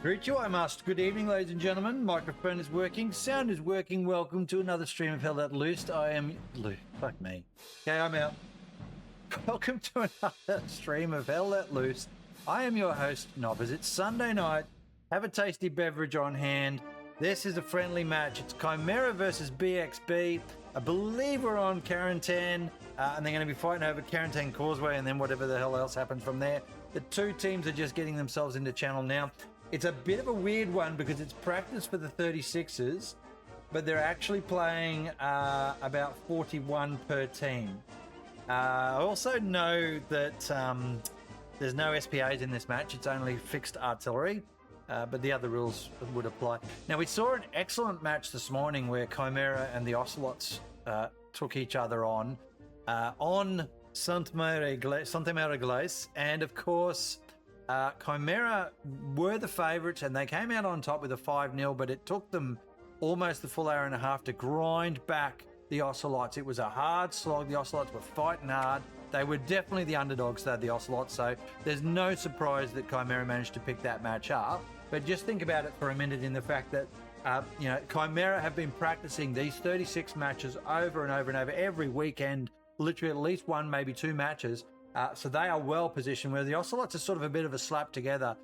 Greet you, I must. Good evening, ladies and gentlemen. Microphone is working, sound is working. Welcome to another stream of Hell Let Loose. I am... Fuck me. Okay, I'm out. Welcome to another stream of Hell Let Loose. I am your host, Nobbers. It's Sunday night. Have a tasty beverage on hand. This is a friendly match. It's Chimera versus BxB. I believe we're on Quarantine, and they're going to be fighting over Quarantine Causeway and then whatever the hell else happens from there. The two teams are just getting themselves into channel now. It's a bit of a weird one because it's practice for the 36ers, but they're actually playing about 41 per team. I also know that there's no SPAs in this match. It's only fixed artillery, but the other rules would apply. Now, we saw an excellent match this morning where Chimera and the Ocelots took each other on Chimera Glace, and of course, Chimera were the favourites and they came out on top with a 5-0, but it took them almost the full hour and a half to grind back the Ocelots. It was a hard slog. The Ocelots were fighting hard. They were definitely the underdogs, though, the Ocelots, so there's no surprise that Chimera managed to pick that match up. But just think about it for a minute in the fact that, Chimera have been practicing these 36 matches over and over and over every weekend, literally at least one, maybe two matches. So they are well positioned, where the Ocelots are sort of a bit of a slap together.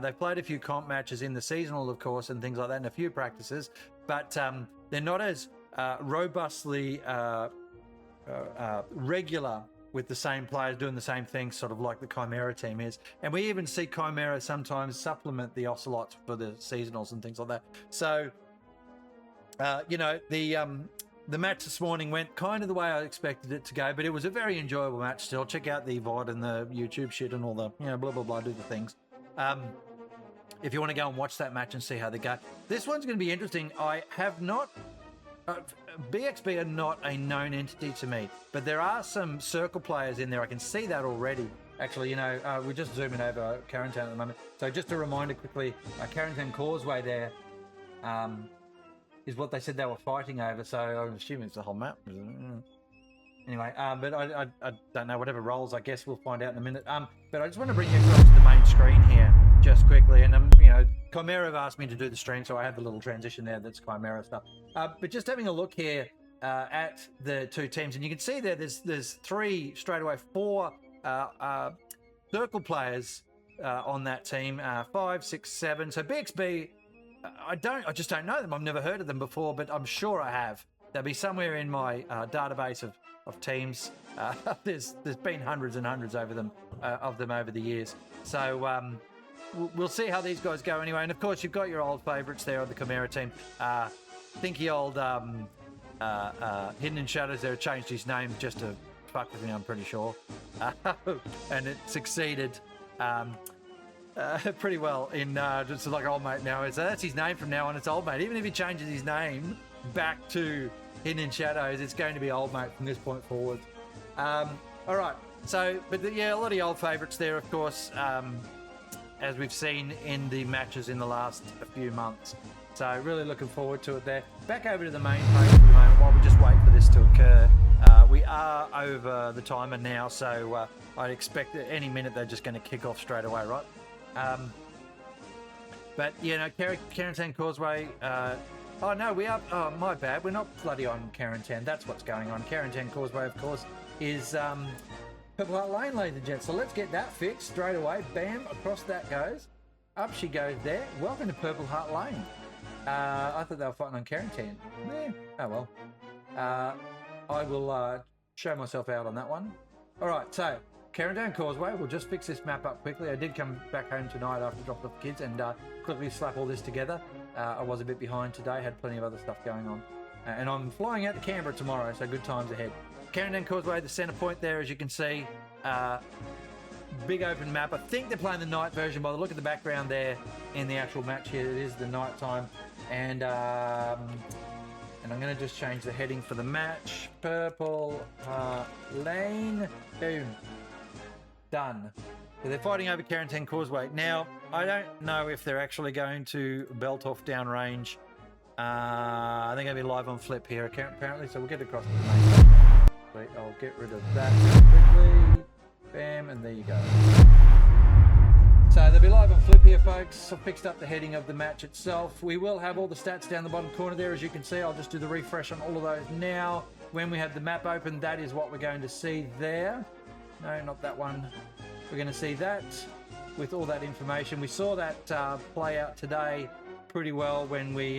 They've played a few comp matches in the seasonal, of course, and things like that, and a few practices, but they're not as robustly regular with the same players doing the same things, sort of like the Chimera team is. And we even see Chimera sometimes supplement the Ocelots for the seasonals and things like that. So, the match this morning went kind of the way I expected it to go, but it was a very enjoyable match still. Check out the VOD and the YouTube shit and all the, blah, blah, blah, do the things. If you want to go and watch that match and see how they go. This one's going to be interesting. I have not... BxB are not a known entity to me, but there are some circle players in there. I can see that already. Actually, we're just zooming over Quarantine at the moment. So just a reminder quickly, Quarantine Causeway there, is what they said they were fighting over, so I'm assuming it's the whole map. Anyway, but I don't know, whatever roles, I guess we'll find out in a minute. But I just want to bring you across to the main screen here just quickly, and Chimera have asked me to do the stream, so I have the little transition there that's Chimera stuff. But just having a look here at the two teams, and you can see there's three, straight away, four circle players on that team, 5, 6, 7. So BxB, I just don't know them. I've never heard of them before, but I'm sure I have. They'll be somewhere in my database of teams. There's been hundreds and hundreds of them over the years. So we'll see how these guys go anyway. And of course, you've got your old favourites there on the Chimera team. Thinky old Hidden in Shadows there changed his name just to fuck with me, I'm pretty sure. And it succeeded. Pretty well in just like old mate now. So that's his name from now on. It's old mate. Even if he changes his name back to Hidden in Shadows, it's going to be old mate from this point forward. All right. So, but a lot of old favourites there, of course, as we've seen in the matches in the last few months. So really looking forward to it there. Back over to the main page for the moment while we just wait for this to occur. We are over the timer now, so I'd expect that any minute they're just going to kick off straight away, right? But Quarantine Causeway, oh no, we are, oh my bad, we're not bloody on Quarantine, that's what's going on. Quarantine Causeway, of course, is Purple Heart Lane, ladies and gents, so let's get that fixed straight away. Bam, across that goes, up she goes there. Welcome to Purple Heart Lane. I thought they were fighting on Quarantine. Yeah, oh well. I will show myself out on that one. Alright, so Quarantine Causeway, we'll just fix this map up quickly. I did come back home tonight after dropping off the kids and quickly slap all this together. I was a bit behind today, had plenty of other stuff going on. And I'm flying out to Canberra tomorrow, so good times ahead. Quarantine Causeway, the centre point there, as you can see. Big open map. I think they're playing the night version by the look of the background there in the actual match here. It is the night time. And I'm going to just change the heading for the match. Purple Lane. Boom. Done. So they're fighting over Quarantine Causeway. Now, I don't know if they're actually going to belt off downrange. I think I'll be live on Flip here, apparently, so we'll get across to the main. Wait, I'll get rid of that quickly. Bam, and there you go. So they'll be live on Flip here, folks. I've fixed up the heading of the match itself. We will have all the stats down the bottom corner there, as you can see. I'll just do the refresh on all of those now. When we have the map open, that is what we're going to see there. No, not that one. We're going to see that with all that information. We saw that play out today pretty well when we...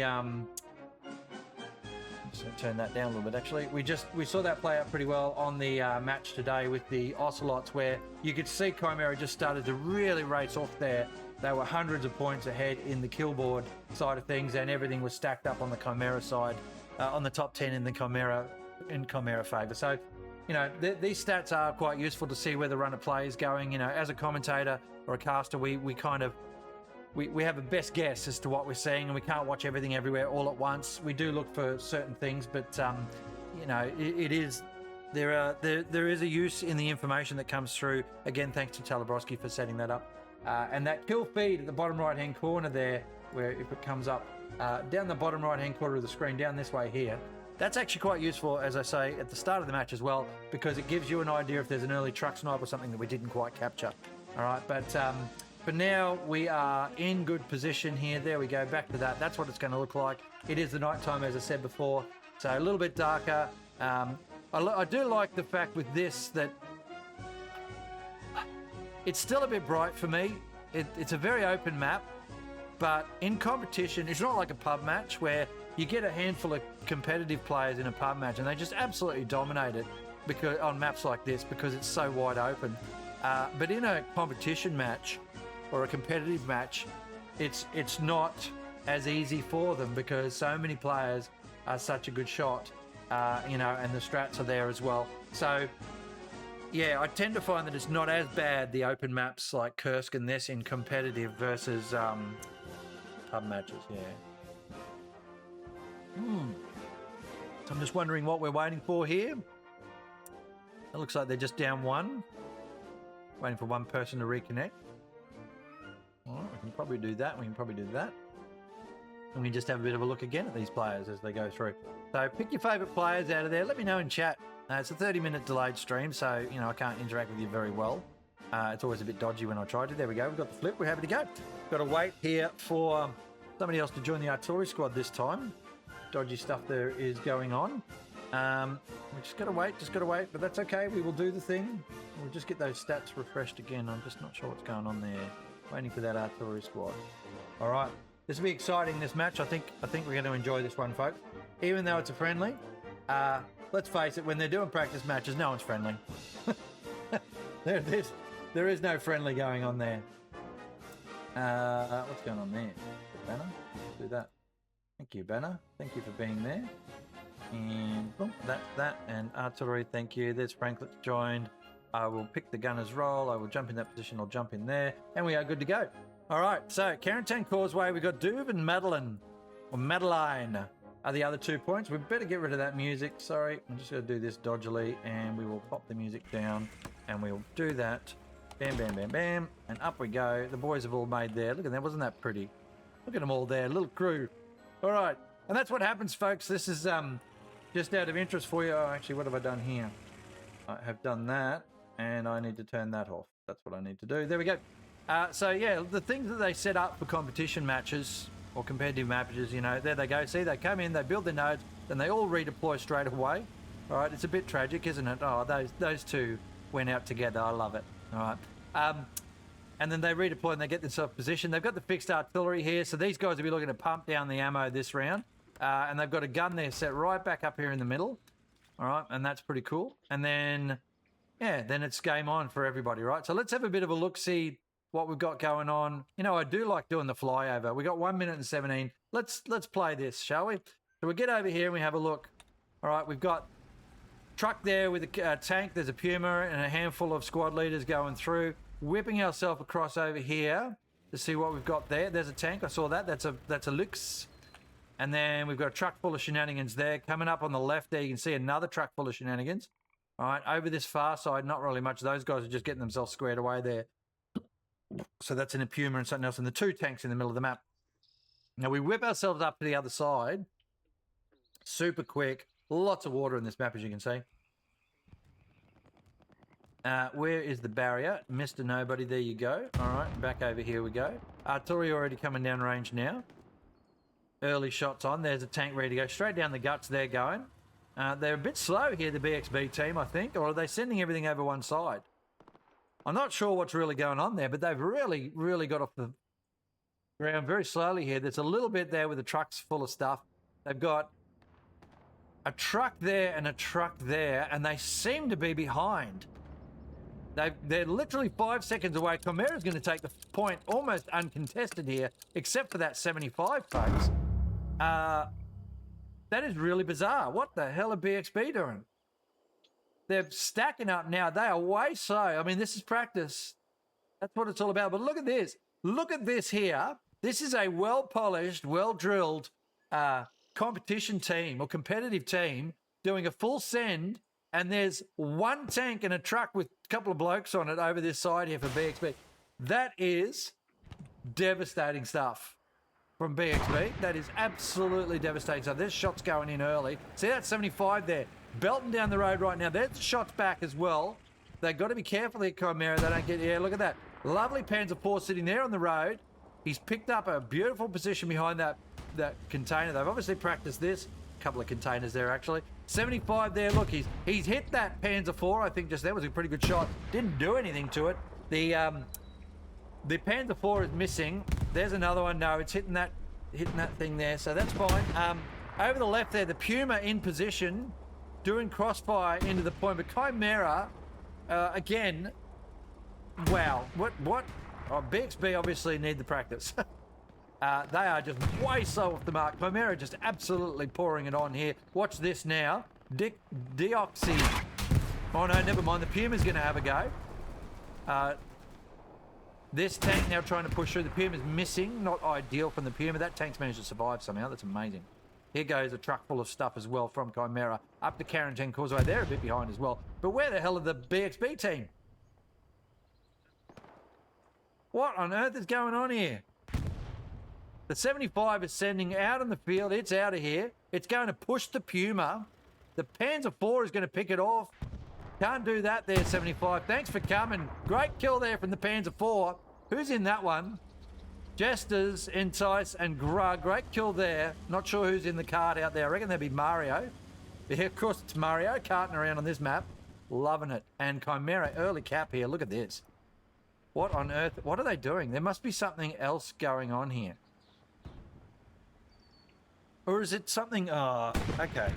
just going to turn that down a little bit, actually. We saw that play out pretty well on the match today with the Ocelots, where you could see Chimera just started to really race off there. They were hundreds of points ahead in the kill board side of things, and everything was stacked up on the Chimera side, on the top 10 in the Chimera favour. So, you know, these stats are quite useful to see where the runner play is going. You know, as a commentator or a caster, we kind of we have a best guess as to what we're seeing, and we can't watch everything everywhere all at once. We do look for certain things, but you know, there is a use in the information that comes through. Again, thanks to Talabrowski for setting that up. And that kill feed at the bottom right hand corner there, where if it comes up down the bottom right hand corner of the screen, down this way here, that's actually quite useful, as I say, at the start of the match as well, because it gives you an idea if there's an early truck snipe or something that we didn't quite capture. All right, but for now, we are in good position here. There we go, back to that. That's what it's going to look like. It is the night time, as I said before, so a little bit darker. I do like the fact with this that it's still a bit bright for me. It's a very open map, but in competition, it's not like a pub match where you get a handful of competitive players in a pub match and they just absolutely dominate it because on maps like this, because it's so wide open. But in a competition match or a competitive match, it's not as easy for them because so many players are such a good shot, you know, and the strats are there as well. So yeah, I tend to find that it's not as bad, the open maps like Kursk and this, in competitive versus pub matches. Yeah. So I'm just wondering what we're waiting for here. It looks like they're just down one, waiting for one person to reconnect. All right, we can probably do that. We can probably do that. And we just have a bit of a look again at these players as they go through. So pick your favourite players out of there. Let me know in chat. It's a 30-minute delayed stream, so, you know, I can't interact with you very well. It's always a bit dodgy when I try to. There we go. We've got the flip. We're happy to go. Got to wait here for somebody else to join the artillery squad this time. Dodgy stuff there is going on. We just got to wait, but that's okay. We will do the thing. We'll just get those stats refreshed again. I'm just not sure what's going on there. Waiting for that artillery squad. All right. This will be exciting, this match. I think we're going to enjoy this one, folks. Even though it's a friendly, let's face it, when they're doing practice matches, no one's friendly. There is no friendly going on there. What's going on there? Banner? Let's do that. Thank you, Banner. Thank you for being there. And boom, that's that. And artillery, thank you. There's Franklin joined. I will pick the gunner's role. I will jump in that position. I'll jump in there. And we are good to go. All right, so Carentan Causeway, we've got Duve and Madeline, or Madeline are the other 2 points. We better get rid of that music. Sorry, I'm just going to do this dodgily, and we will pop the music down, and we'll do that. Bam, bam, bam, bam, and up we go. The boys have all made there. Look at that, wasn't that pretty? Look at them all there, little crew. All right, and that's what happens, folks. This is just out of interest for you. Oh, actually, what have I done here? I have done that, and I need to turn that off. That's what I need to do. There we go. So yeah, the things that they set up for competition matches or competitive matches, you know, there they go. See, they come in, they build their nodes, then they all redeploy straight away. All right, it's a bit tragic, isn't it? Oh, those two went out together. I love it. All right, and then they redeploy and they get themselves positioned. They've got the fixed artillery here, so these guys will be looking to pump down the ammo this round. And they've got a gun there set right back up here in the middle. All right, and that's pretty cool. And then, yeah, then it's game on for everybody, right? So let's have a bit of a look, see what we've got going on. You know, I do like doing the flyover. We got 1 minute and 17. Let's play this, shall we? So we get over here and we have a look. All right, we've got truck there with a tank. There's a Puma and a handful of squad leaders going through. Whipping ourselves across over here to see what we've got there. There's a tank. I saw that. That's a Lux. And then we've got a truck full of shenanigans there. Coming up on the left there, you can see another truck full of shenanigans. All right, over this far side, not really much. Those guys are just getting themselves squared away there. So that's in a Puma and something else, and the 2 tanks in the middle of the map. Now we whip ourselves up to the other side. Super quick. Lots of water in this map, as you can see. Where is the barrier? Mr. Nobody, there you go. All right, back over here we go. Artillery already coming down range now. Early shots on. There's a tank ready to go. Straight down the guts they're going. They're a bit slow here, the BxB team, I think. Or are they sending everything over one side? I'm not sure what's really going on there, but they've really, really got off the ground very slowly here. There's a little bit there with the trucks full of stuff. They've got a truck there and a truck there, and they seem to be behind. They're literally 5 seconds away. Chimera's going to take the point almost uncontested here, except for that 75, folks. That is really bizarre. What the hell are BxB doing? They're stacking up now. They are way slow. I mean, this is practice. That's what it's all about. But look at this. Look at this here. This is a well-polished, well-drilled competition team or competitive team doing a full send, and there's one tank and a truck with a couple of blokes on it over this side here for BxB. That is devastating stuff from BxB. That is absolutely devastating stuff. There's shots going in early. See that 75 there? Belting down the road right now. There's shots back as well. They've got to be careful here, Chimera. They don't get... Yeah, look at that. Lovely Panzer IV sitting there on the road. He's picked up a beautiful position behind that container. They've obviously practiced this. A couple of containers there, actually. 75 there. Look, he's hit that Panzer IV, I think, just there. Was a pretty good shot. Didn't do anything to it. The Panzer IV is missing. There's another one. No, it's hitting that thing there, so that's fine. Over the left there, the Puma in position, doing crossfire into the point. But Chimera, again, wow. What? Oh, BxB obviously need the practice. They are just way slow off the mark. Chimera just absolutely pouring it on here. Watch this now. Deoxy. Oh, no, never mind. The Puma's going to have a go. This tank now trying to push through. The Puma's missing. Not ideal from the Puma. That tank's managed to survive somehow. That's amazing. Here goes a truck full of stuff as well from Chimera. Up to Quarantine Causeway. They're a bit behind as well. But where the hell are the BxB team? What on earth is going on here? The 75 is sending out on the field. It's out of here. It's going to push the Puma. The Panzer IV is going to pick it off. Can't do that there, 75. Thanks for coming. Great kill there from the Panzer IV. Who's in that one? Jesters, Entice, and Grug. Great kill there. Not sure who's in the cart out there. I reckon that'd be Mario. Yeah, of course it's Mario, carting around on this map. Loving it. And Chimera, early cap here. Look at this. What on earth? What are they doing? There must be something else going on here. Or is it something... Oh, okay.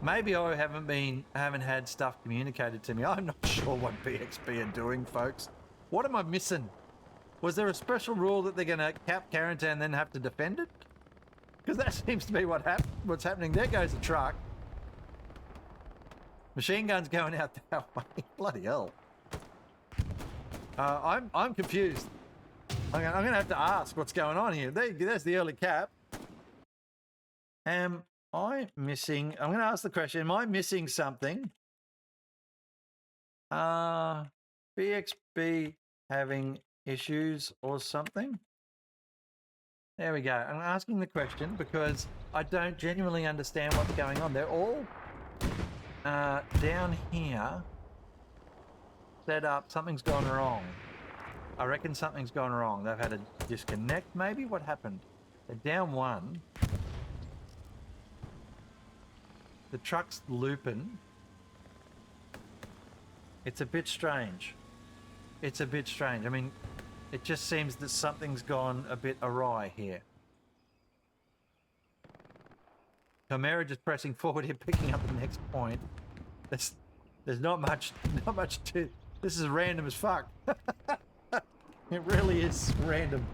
Maybe I haven't had stuff communicated to me. I'm not sure what BxB are doing, folks. What am I missing? Was there a special rule that they're going to cap Quarantine and then have to defend it? Because that seems to be what's happening. There goes the truck. Machine guns going out that way. Bloody hell. I'm confused. I'm going to have to ask what's going on here. There's the early cap. Am I missing... I'm going to ask the question. Am I missing something? BxB having issues or something? There we go. I'm asking the question because I don't genuinely understand what's going on. They're all down here set up. Something's gone wrong. I reckon something's gone wrong. They've had a disconnect maybe? What happened? They're down one. The truck's looping. It's a bit strange. It's a bit strange. I mean, it just seems that something's gone a bit awry here. Chimera just pressing forward here, picking up the next point. There's not much to... This is random as fuck. It really is random.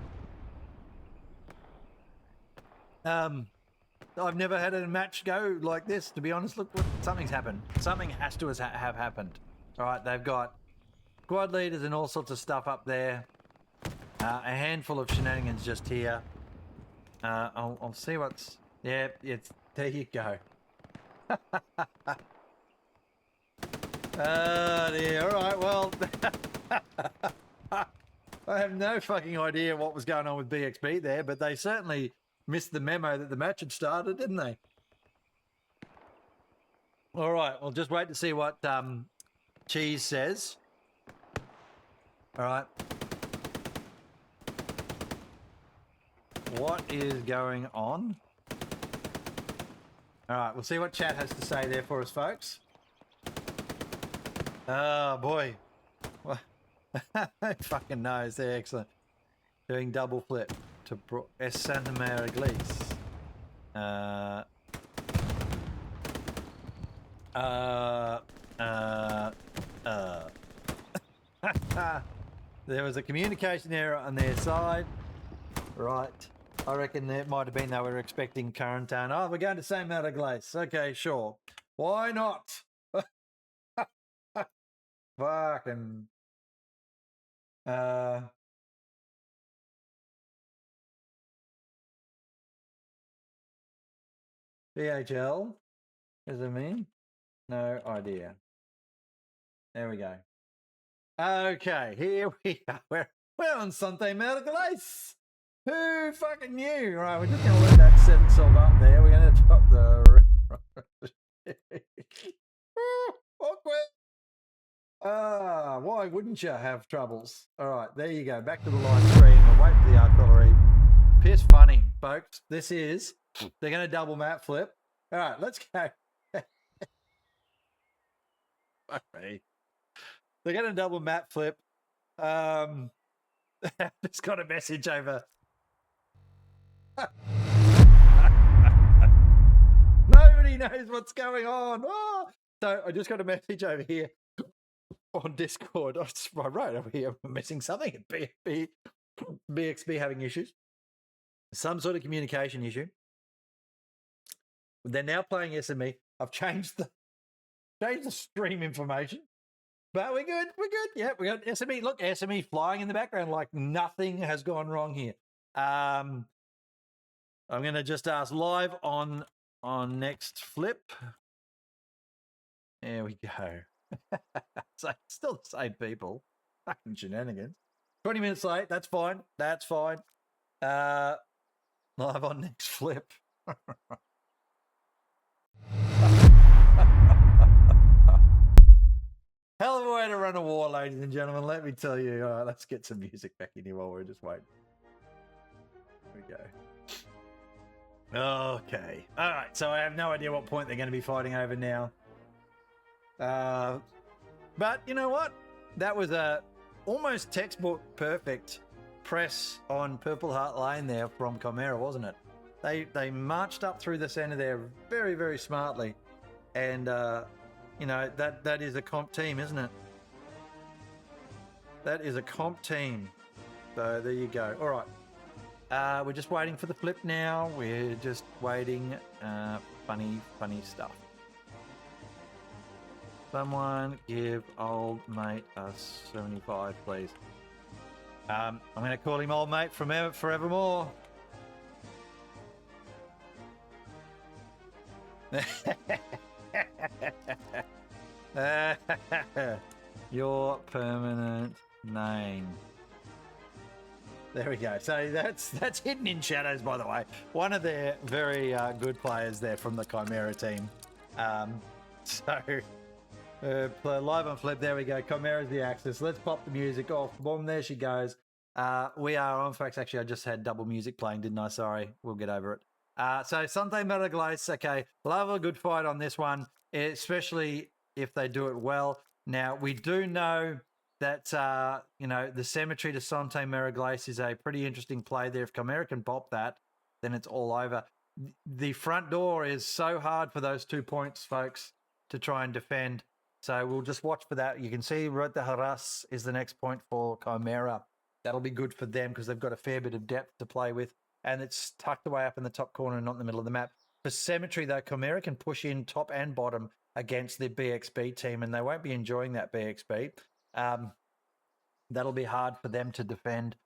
I've never had a match go like this, to be honest. Look, something's happened. Something has to have happened. All right, they've got squad leaders and all sorts of stuff up there. A handful of shenanigans just here. I'll see what's... Yeah, there you go. Dear. All right, well... I have no fucking idea what was going on with BxB there, but they certainly missed the memo that the match had started, didn't they? All right, well, just wait to see what Cheese says. All right. What is going on? All right, we'll see what chat has to say there for us, folks. Oh, boy. Fucking knows. They're excellent. Doing double flip to Santa Maria Iglesias. There was a communication error on their side. Right. I reckon it might have been they were expecting quarantine. Oh, we're going to St. Matter Glace. Okay, sure. Why not? Fucking. BHL? Does it mean? No idea. There we go. Okay, here we are. We're on Sunday Medical Ice. Who fucking knew? Right, we're just going to let that set itself up there. We're going to drop the... Awkward. Why wouldn't you have troubles? All right, there you go. Back to the live stream. We'll wait for the artillery. Piss funny, folks. This is... They're going to double map flip. All right, let's go. Okay. They're going to double map flip. Just got a message over. Nobody knows what's going on. Oh! So I just got a message over here on Discord. I wrote over here, I'm missing something. BxB having issues. Some sort of communication issue. They're now playing SME. I've changed the stream information. But we're good. We're good. Yeah, we got SME. Look, SME flying in the background like nothing has gone wrong here. I'm going to just ask live on next flip. There we go. So still the same people. Fucking shenanigans. 20 minutes late. That's fine. That's fine. Live on next flip. Hell of a way to run a war, ladies and gentlemen. Let me tell you. All right, let's get some music back in here while we're just waiting. Here we go. Okay. All right. So I have no idea what point they're going to be fighting over now. But you know what? That was a almost textbook perfect press on Purple Heart Lane there from Chimera, wasn't it? They marched up through the center there very, very smartly. And, you know, that is a comp team, isn't it? That is a comp team. So there you go. All right. We're just waiting for the flip now. We're just waiting. Funny stuff. Someone give old mate a 75, please. I'm going to call him old mate forevermore. Your permanent name. There we go. So that's hidden in shadows, by the way. One of their very good players there from the Chimera team. Live on flip. There we go. Chimera's the axis. Let's pop the music off. Boom, there she goes. We are on, folks. Actually, I just had double music playing, didn't I? Sorry. We'll get over it. So Sante Maraglace, okay, we'll have a good fight on this one, especially if they do it well. Now, we do know that, you know, the cemetery to Sante Maraglace is a pretty interesting play there. If Chimera can pop that, then it's all over. The front door is so hard for those 2 points, folks, to try and defend. So we'll just watch for that. You can see Road de Haras is the next point for Chimera. That'll be good for them because they've got a fair bit of depth to play with. And it's tucked away up in the top corner and not in the middle of the map. For Cemetery, though, Chimera can push in top and bottom against the BxB team, and they won't be enjoying that BxB. That'll be hard for them to defend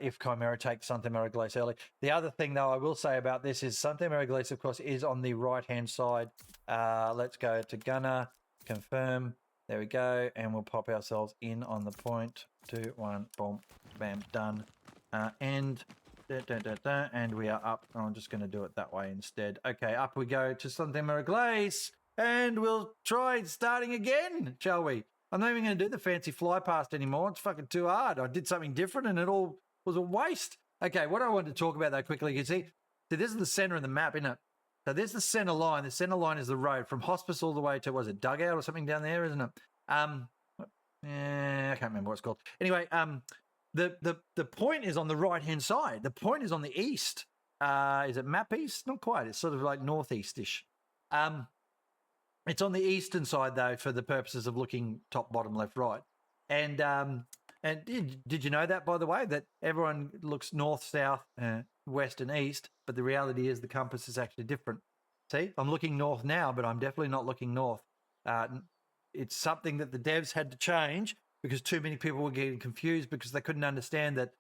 if Chimera takes Santa Maraglace early. The other thing, though, I will say about this is Santa Maraglace, of course, is on the right-hand side. Let's go to Gunner, confirm. There we go, and we'll pop ourselves in on the point. 2, 1, boom, bam, done. And we are up. I'm just going to do it that way instead. Okay, up we go to Santa Maraglace, and we'll try starting again, shall we? I'm not even going to do the fancy fly past anymore. It's fucking too hard. I did something different and it all was a waste. Okay, what I wanted to talk about though quickly, you see this is the center of the map, isn't it? So there's the center line. The center line is the road from Hospice all the way to, was it Dugout or something down there, isn't it? I can't remember what it's called. Anyway, the point is on the right-hand side. The point is on the east. Is it map east? Not quite. It's sort of like northeast-ish. It's on the eastern side, though, for the purposes of looking top, bottom, left, right. And did you know that, by the way, that everyone looks north, south, west, and east, but the reality is the compass is actually different. See, I'm looking north now, but I'm definitely not looking north. It's something that the devs had to change because too many people were getting confused because they couldn't understand that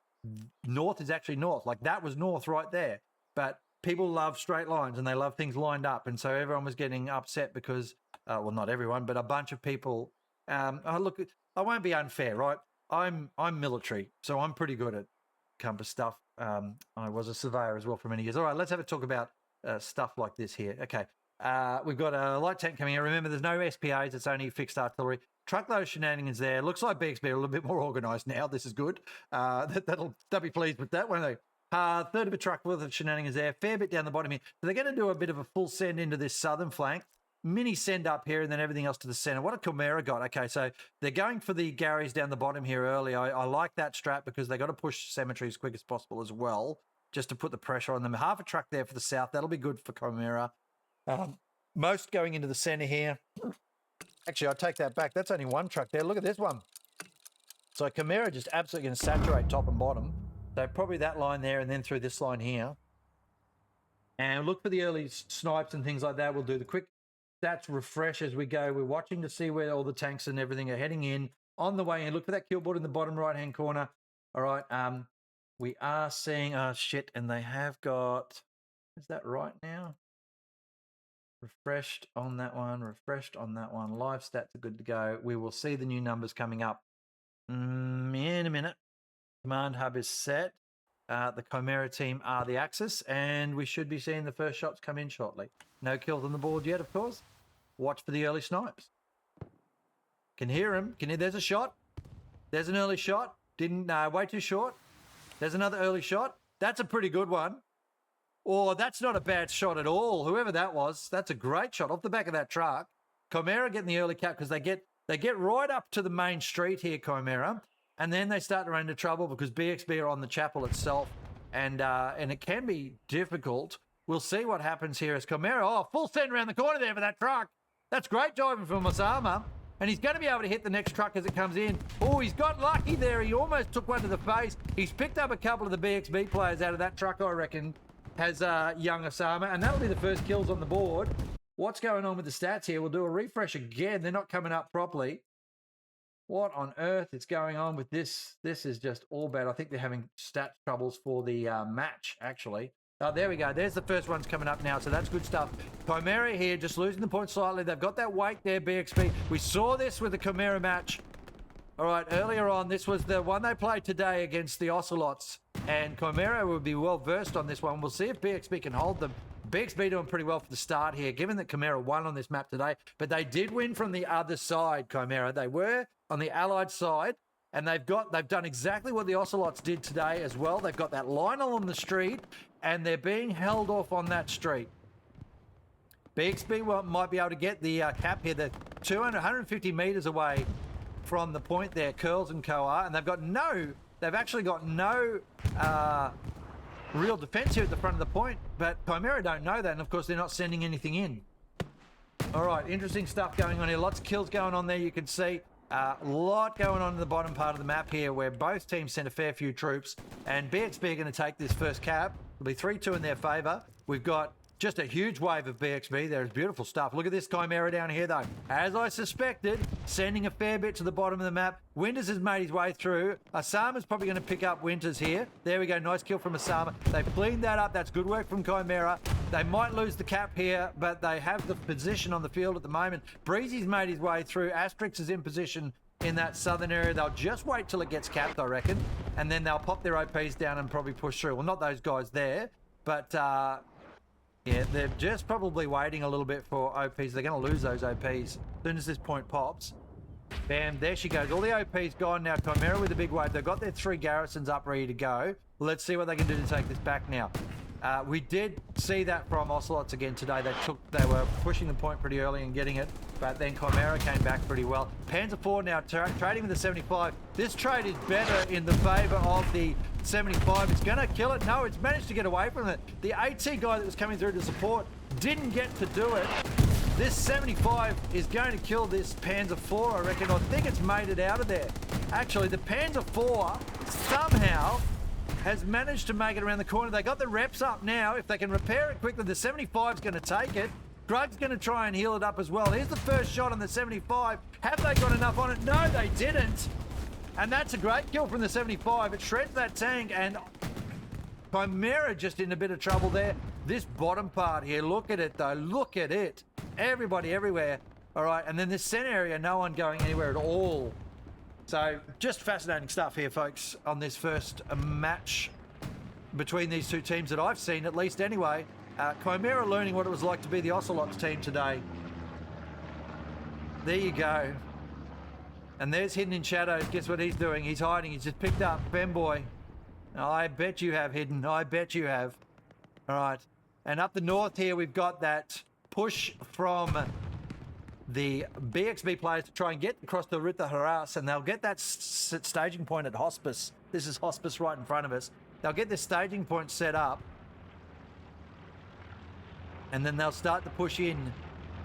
north is actually north. Like that was north right there. But people love straight lines and they love things lined up. And so everyone was getting upset because, well, not everyone, but a bunch of people. Look, I won't be unfair, right? I'm military, so I'm pretty good at compass stuff. I was a surveyor as well for many years. All right, let's have a talk about stuff like this here. Okay. We've got a light tank coming in. Remember, there's no SPAs. It's only fixed artillery. Truckload of shenanigans there. Looks like BxB are a little bit more organised now. This is good. They'll be pleased with that, won't they? Third of a truck worth of shenanigans there. Fair bit down the bottom here. So they're going to do a bit of a full send into this southern flank. Mini send up here and then everything else to the centre. What a Chimera got. Okay, so they're going for the Garys down the bottom here early. I like that strat because they got to push cemetery as quick as possible as well, just to put the pressure on them. Half a truck there for the south. That'll be good for Chimera. Most going into the centre here. Actually, I take that back. That's only one truck there. Look at this one. So Chimera just absolutely going to saturate top and bottom. So probably that line there and then through this line here. And look for the early snipes and things like that. We'll do the quick stats refresh as we go. We're watching to see where all the tanks and everything are heading in on the way in. Look for that kill board in the bottom right-hand corner. All right. We are seeing, shit, and they have got, is that right now? Refreshed on that one, refreshed on that one. Live stats are good to go. We will see the new numbers coming up in a minute. Command hub is set. The Chimera team are the Axis, and we should be seeing the first shots come in shortly. No kills on the board yet, of course. Watch for the early snipes. Can hear him. There's a shot. There's an early shot. Didn't, way too short. There's another early shot. That's a pretty good one. Oh, that's not a bad shot at all. Whoever that was, that's a great shot off the back of that truck. Chimera getting the early cap because they get right up to the main street here, Chimera, and then they start to run into trouble because BxB are on the chapel itself, and it can be difficult. We'll see what happens here as Chimera, full send around the corner there for that truck. That's great driving from Osama, and he's going to be able to hit the next truck as it comes in. Oh, he's got lucky there. He almost took one to the face. He's picked up a couple of the BxB players out of that truck, I reckon. Has young Osama, and that'll be the first kills on the board. What's going on with the stats here? We'll do a refresh again. They're not coming up properly. What on earth is going on with this? This is just all bad. I think they're having stat troubles for the match, actually. Oh, there we go. There's the first ones coming up now, so that's good stuff. Chimera here, just losing the point slightly. They've got that weight there, BxB. We saw this with the Chimera match. All right, earlier on, this was the one they played today against the Ocelots, and Chimera would be well versed on this one. We'll see if BxB can hold them. BxB doing pretty well for the start here, given that Chimera won on this map today, but they did win from the other side, Chimera. They were on the Allied side, and they've done exactly what the Ocelots did today as well. They've got that line along the street, and they're being held off on that street. BxB might be able to get the cap here. They're 150 metres away from the point there, Curls and Co are, and they've actually got no real defense here at the front of the point, but Chimera don't know that, and of course they're not sending anything in. All right, interesting stuff going on here. Lots of kills going on there, you can see. A lot going on in the bottom part of the map here where both teams sent a fair few troops, and BxB are going to take this first cap. It'll be 3-2 in their favour. We've got just a huge wave of BxB. There's beautiful stuff. Look at this Chimera down here, though. As I suspected, sending a fair bit to the bottom of the map. Winters has made his way through. Osama's probably going to pick up Winters here. There we go. Nice kill from Osama. They've cleaned that up. That's good work from Chimera. They might lose the cap here, but they have the position on the field at the moment. Breezy's made his way through. Asterix is in position in that southern area. They'll just wait till it gets capped, I reckon, and then they'll pop their OPs down and probably push through. Well, not those guys there, but yeah, they're just probably waiting a little bit for OPs. They're going to lose those OPs as soon as this point pops. Bam, there she goes. All the OP's gone now. Chimera with a big wave. They've got their 3 garrisons up ready to go. Let's see what they can do to take this back now. We did see that from Ocelots again today. They were pushing the point pretty early and getting it, but then Chimera came back pretty well. Panzer IV now trading with the 75. This trade is better in the favour of the 75. It's going to kill it. No, it's managed to get away from it. The AT guy that was coming through to support didn't get to do it. This 75 is going to kill this Panzer IV, I reckon. I think it's made it out of there. Actually, the Panzer IV somehow has managed to make it around the corner. They got the reps up now. If they can repair it quickly, the 75 is going to take it. Grug's going to try and heal it up as well. Here's the first shot on the 75. Have they got enough on it? No, they didn't. And that's a great kill from the 75. It shreds that tank, and Chimera just in a bit of trouble there. This bottom part here, look at it though. Look at it. Everybody everywhere. All right, and then this center area, no one going anywhere at all. So just fascinating stuff here, folks, on this first match between these two teams that I've seen, at least anyway. Chimera learning what it was like to be the Ocelots team today. There you go. And there's Hidden in Shadows. Guess what he's doing? He's hiding. He's just picked up Femboy. I bet you have, Hidden. I bet you have. All right. And up the north here, we've got that push from the BxB players to try and get across the Ruta Haras, and they'll get that staging point at Hospice. This is Hospice right in front of us. They'll get this staging point set up, and then they'll start to push in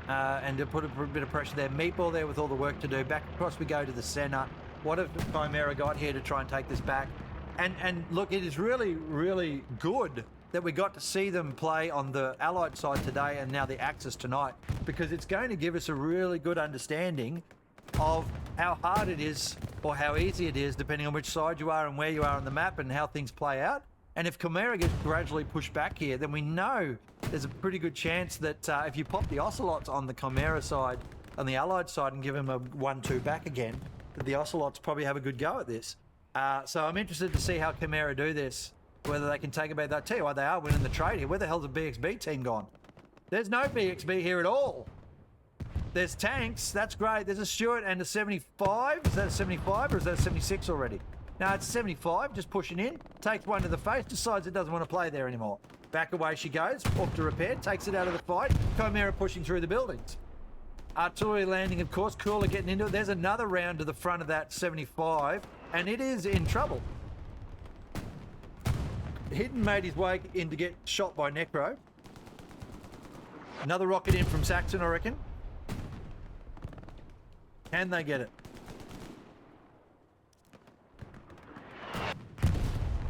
and to put a bit of pressure there. Meatball there with all the work to do. Back across we go to the center. What have Chimera got here to try and take this back? And look, it is really, really good that we got to see them play on the Allied side today and now the Axis tonight, because it's going to give us a really good understanding of how hard it is or how easy it is, depending on which side you are and where you are on the map and how things play out. And if Chimera gets gradually pushed back here, then we know there's a pretty good chance that if you pop the Ocelots on the Chimera side, on the Allied side, and give them a 1-2 back again, that the Ocelots probably have a good go at this. So I'm interested to see how Chimera do this, whether they can take it back. I'll tell you what, they are winning the trade here. Where the hell's the BxB team gone? There's no BxB here at all. There's tanks. That's great. There's a Stuart and a 75. Is that a 75 or is that a 76 already? No, it's 75, just pushing in. Takes one to the face, decides it doesn't want to play there anymore. Back away she goes, off to repair, takes it out of the fight. Chimera pushing through the buildings. Artillery landing, of course. Cooler getting into it. There's another round to the front of that 75, and it is in trouble. Hidden made his way in to get shot by Necro. Another rocket in from Saxon, I reckon. Can they get it?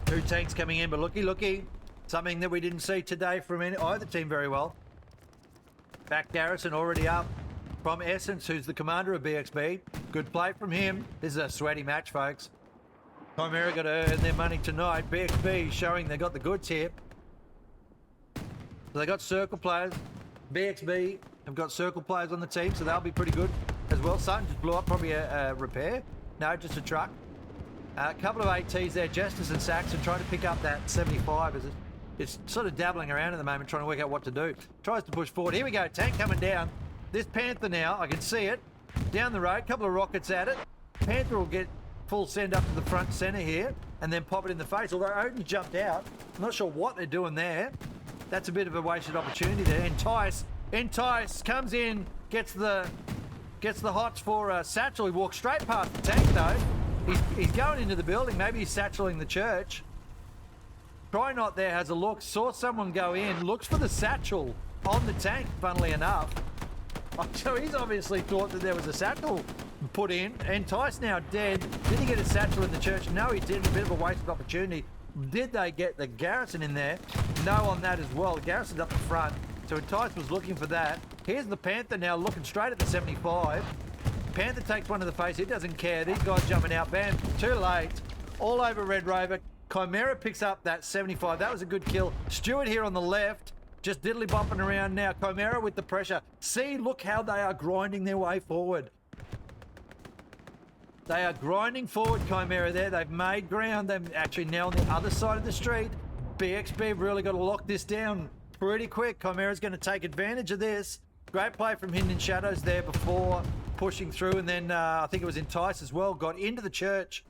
Two tanks coming in, but looky. Something that we didn't see today from either team very well. Back Garrison already up from Essence, who's the commander of BxB. Good play from him. This is a sweaty match, folks. Chimera got to earn their money tonight. BxB showing they got the goods here. So they got circle players. BxB have got circle players on the team, so they'll be pretty good as well. Sutton just blew up, probably a repair. No, just a truck. A couple of ATs there, Jesters and Saxon trying to pick up that 75 as it's sort of dabbling around at the moment, trying to work out what to do. Tries to push forward. Here we go, tank coming down. This Panther now, I can see it. Down the road, couple of rockets at it. Panther will get full send up to the front center here and then pop it in the face. Although Odin jumped out, I'm not sure what they're doing there. That's a bit of a wasted opportunity there. Entice comes in, gets the hots for Satchel. He walks straight past the tank though. He's going into the building. Maybe he's satcheling the church. Try Not there has a look, saw someone go in, looks for the satchel on the tank, funnily enough. So he's obviously thought that there was a satchel put in. Entice now dead. Did he get a satchel in the church? No, he didn't. A bit of a wasted opportunity. Did they get the Garrison in there? No on that as well. The Garrison's up the front. So Entice was looking for that. Here's the Panther now looking straight at the 75. Panther takes one to the face. He doesn't care. These guys jumping out. Bam. Too late. All over Red Rover. Chimera picks up that 75. That was a good kill. Stuart here on the left. Just diddly bopping around now. Chimera with the pressure. See, look how they are grinding their way forward. They are grinding forward, Chimera there. They've made ground. They're actually now on the other side of the street. BxB have really got to lock this down pretty quick. Chimera's going to take advantage of this. Great play from Hidden in Shadows there before pushing through, and then I think it was Entice as well, got into the church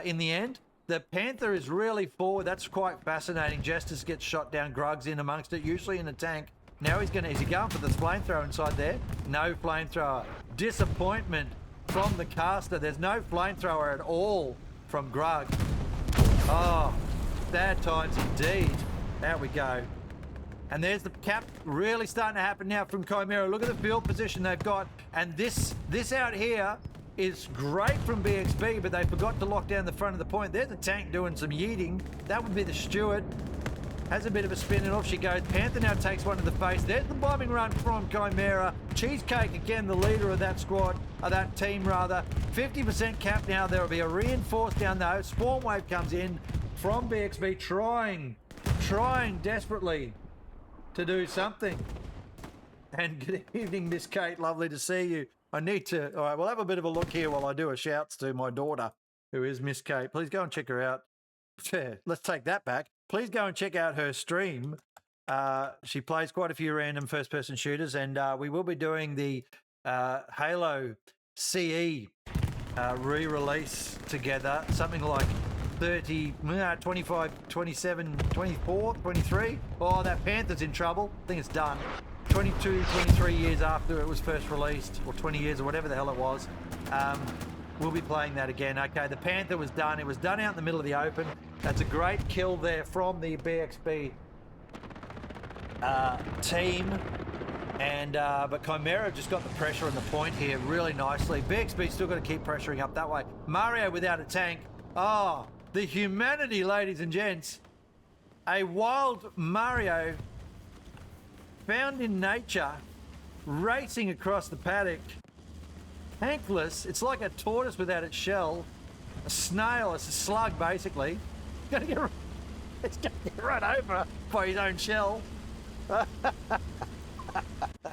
in the end. The Panther is really forward. That's quite fascinating. Justice gets shot down, Grug's in amongst it, usually in a tank. Now is he going for the flamethrower inside there? No flamethrower. Disappointment from the caster. There's no flamethrower at all from Grug. Oh, sad times indeed. There we go. And there's the cap really starting to happen now from Chimera. Look at the field position they've got. And this out here is great from BxB, but they forgot to lock down the front of the point. There's a tank doing some yeeting. That would be the Steward. Has a bit of a spin and off she goes. Panther now takes one to the face. There's the bombing run from Chimera. Cheesecake again, the leader of that squad, of that team rather. 50% cap now. There will be a reinforce down there. Swarm wave comes in from BxB, trying desperately to do something. And good evening, Miss Kate. Lovely to see you. I need to... All right, we'll have a bit of a look here while I do a shouts to my daughter, who is Miss Kate. Please go and check her out. Let's take that back. Please go and check out her stream. She plays quite a few random first-person shooters, and we will be doing the Halo CE re-release together. Something like 30, 25, 27, 24, 23. Oh, that Panther's in trouble. I think it's done. 22, 23 years after it was first released, or 20 years, or whatever the hell it was. We'll be playing that again. Okay, the Panther was done. It was done out in the middle of the open. That's a great kill there from the BxB team. And but Chimera just got the pressure on the point here really nicely. BxB still got to keep pressuring up that way. Mario without a tank. Oh, the humanity, ladies and gents. A wild Mario found in nature, racing across the paddock. Tankless. It's like a tortoise without its shell. A snail. It's a slug, basically. It's going to get run over by his own shell. That'd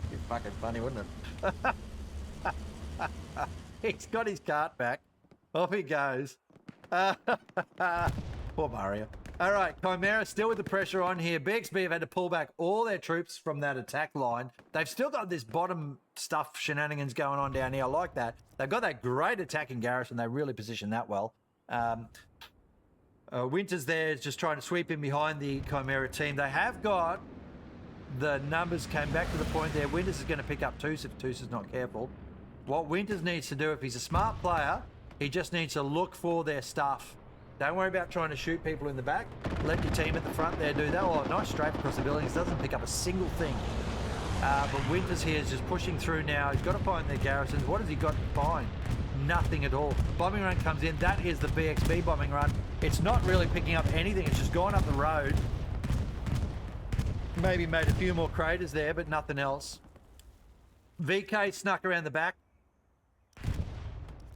be fucking funny, wouldn't it? He's got his cart back. Off he goes. Poor Mario. All right, Chimera still with the pressure on here. BxB have had to pull back all their troops from that attack line. They've still got this bottom stuff shenanigans going on down here. I like that. They've got that great attacking garrison. They really position that well. Winters there is just trying to sweep in behind the Chimera team. They have got the numbers came back to the point there. Winters is going to pick up Toos if Toos is not careful. What Winters needs to do, if he's a smart player, he just needs to look for their stuff. Don't worry about trying to shoot people in the back. Let your team at the front there do that. Oh, nice strafe across the buildings. Doesn't pick up a single thing. But Winters here is just pushing through now. He's got to find their garrisons. What has he got to find? Nothing at all. Bombing run comes in. That is the BxB bombing run. It's not really picking up anything. It's just gone up the road. Maybe made a few more craters there, but nothing else. VK snuck around the back.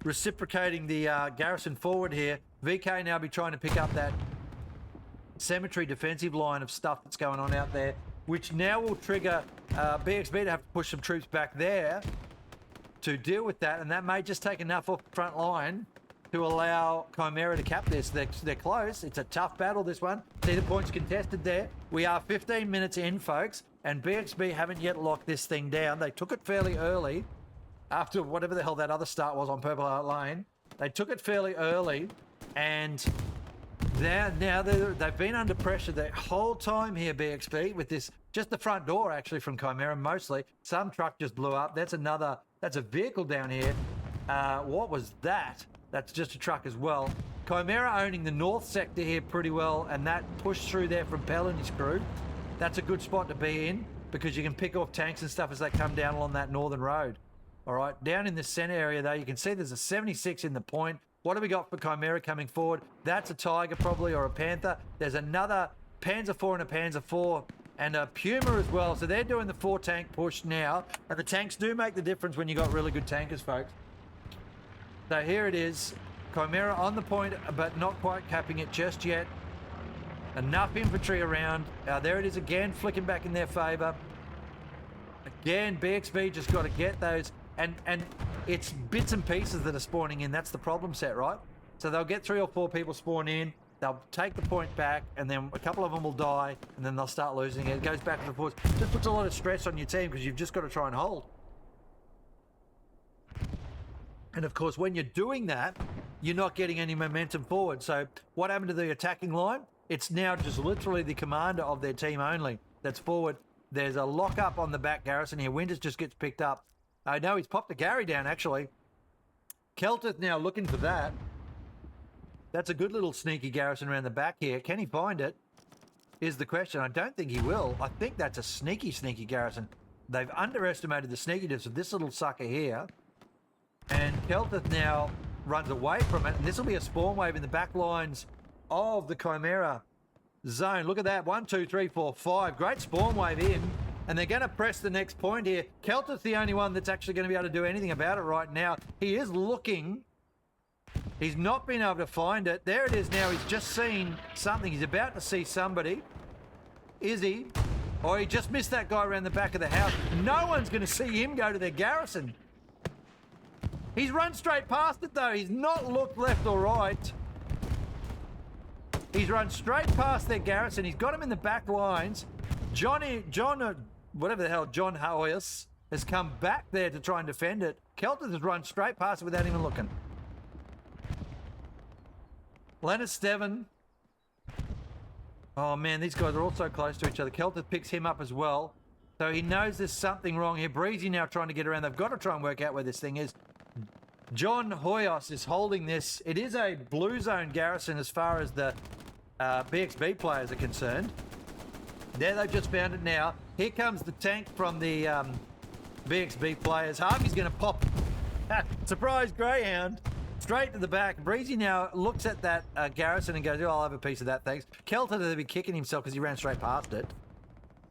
Reciprocating the garrison forward here. VK now be trying to pick up that cemetery defensive line of stuff that's going on out there, which now will trigger BxB to have to push some troops back there to deal with that, and that may just take enough off the front line to allow Chimera to cap this. They're close. It's a tough battle, this one. See the points contested there. We are 15 minutes in, folks, and BxB haven't yet locked this thing down. They took it fairly early after whatever the hell that other start was on Purple Heart Lane. They took it fairly early, and now they've been under pressure the whole time here, BxB, with this, just the front door actually from Chimera mostly. Some truck just blew up. That's a vehicle down here. What was that? That's just a truck as well. Chimera owning the north sector here pretty well, and that push through there from Pell and his crew. That's a good spot to be in because you can pick off tanks and stuff as they come down along that northern road. All right, down in the center area though, you can see there's a 76 in the point. What do we got for Chimera coming forward? That's a Tiger probably, or a Panther. There's another Panzer IV and a Panzer IV and a Puma as well. So they're doing the 4 tank push now. And the tanks do make the difference when you got really good tankers, folks. So here it is. Chimera on the point, but not quite capping it just yet. Enough infantry around. There it is again, flicking back in their favor. Again, BxB just got to get those. And it's bits and pieces that are spawning in. That's the problem set, right? So they'll get 3 or 4 people spawn in. They'll take the point back, and then a couple of them will die, and then they'll start losing it. It goes back and forth. Just puts a lot of stress on your team because you've just got to try and hold. And of course, when you're doing that, you're not getting any momentum forward. So what happened to the attacking line? It's now just literally the commander of their team only that's forward. There's a lock up on the back garrison here. Winters just gets picked up. I know he's popped the Gary down, actually. Kelteth now looking for that. That's a good little sneaky garrison around the back here. Can he find it? Is the question. I don't think he will. I think that's a sneaky garrison. They've underestimated the sneakiness of this little sucker here. And Kelteth now runs away from it. And this will be a spawn wave in the back lines of the Chimera zone. Look at that. 1, 2, 3, 4, 5. Great spawn wave in. And they're going to press the next point here. Kelteth's the only one that's actually going to be able to do anything about it right now. He is looking. He's not been able to find it. There it is now. He's just seen something. He's about to see somebody. Is he? Or he just missed that guy around the back of the house. No one's going to see him go to their garrison. He's run straight past it, though. He's not looked left or right. He's run straight past their garrison. He's got him in the back lines. John Hoyes has come back there to try and defend it. Kelteth has run straight past it without even looking. Leonard Steven. Oh, man, these guys are all so close to each other. Kelteth picks him up as well. So he knows there's something wrong here. Breezy now trying to get around. They've got to try and work out where this thing is. John Hoyos is holding this. It is a blue zone garrison as far as the BxB players are concerned. There, they've just found it now. Here comes the tank from the BxB players. Harvey's going to pop. Surprise Greyhound. Straight to the back. Breezy now looks at that garrison and goes, oh, I'll have a piece of that, thanks. Kelteth has been kicking himself because he ran straight past it.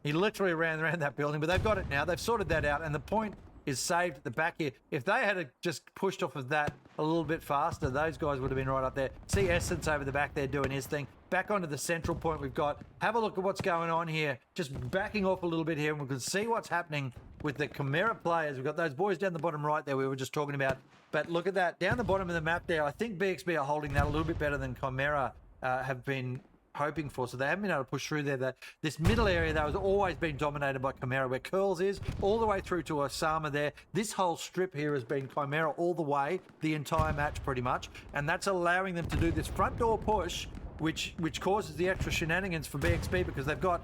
He literally ran around that building, but they've got it now. They've sorted that out, and the point is saved at the back here. If they had just pushed off of that a little bit faster, those guys would have been right up there. See Essence over the back there doing his thing. Back onto the central point we've got. Have a look at what's going on here. Just backing off a little bit here, and we can see what's happening with the Chimera players. We've got those boys down the bottom right there we were just talking about. But look at that. Down the bottom of the map there, I think BxB are holding that a little bit better than Chimera have been hoping for. So they haven't been able to push through there. This middle area that has always been dominated by Chimera, where Curls is, all the way through to Osama there. This whole strip here has been Chimera all the way, the entire match pretty much. And that's allowing them to do this front door push, which causes the extra shenanigans for BxB because they've got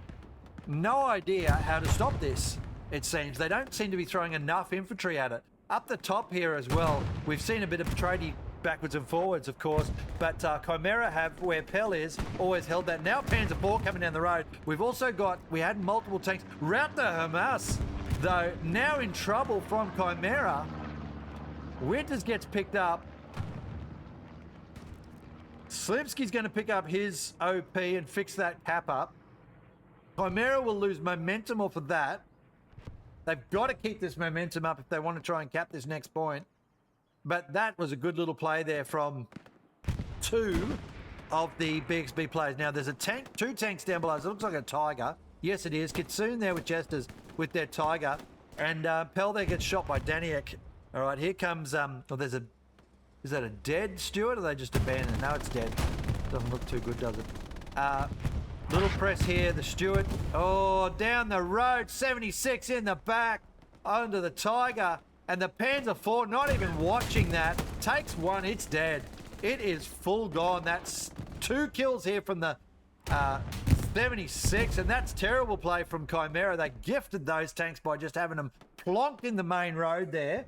no idea how to stop this, it seems. They don't seem to be throwing enough infantry at it. Up the top here as well, we've seen a bit of tradie backwards and forwards, of course, but Chimera have, where Pell is, always held that. Now Panzer IV coming down the road. We've also got, we had multiple tanks. Route to Hamas, though, now in trouble from Chimera. Winters gets picked up. Slimsky's going to pick up his OP and fix that cap up. Chimera will lose momentum off of that. They've got to keep this momentum up if they want to try and cap this next point. But that was a good little play there from two of the BxB players. Now, there's a tank, two tanks down below. It looks like a Tiger. Yes, it is. Kitsune there with Jesters with their Tiger. And Pell there gets shot by Daniek. All right, here comes... is that a dead Stuart, or are they just abandoned? No, it's dead. Doesn't look too good, does it? Little press here, the Stuart. Oh, down the road, 76 in the back, onto the Tiger. And the Panzer IV, not even watching that, takes one, it's dead. It is full gone. That's 2 kills here from the 76, and that's terrible play from Chimera. They gifted those tanks by just having them plonked in the main road there.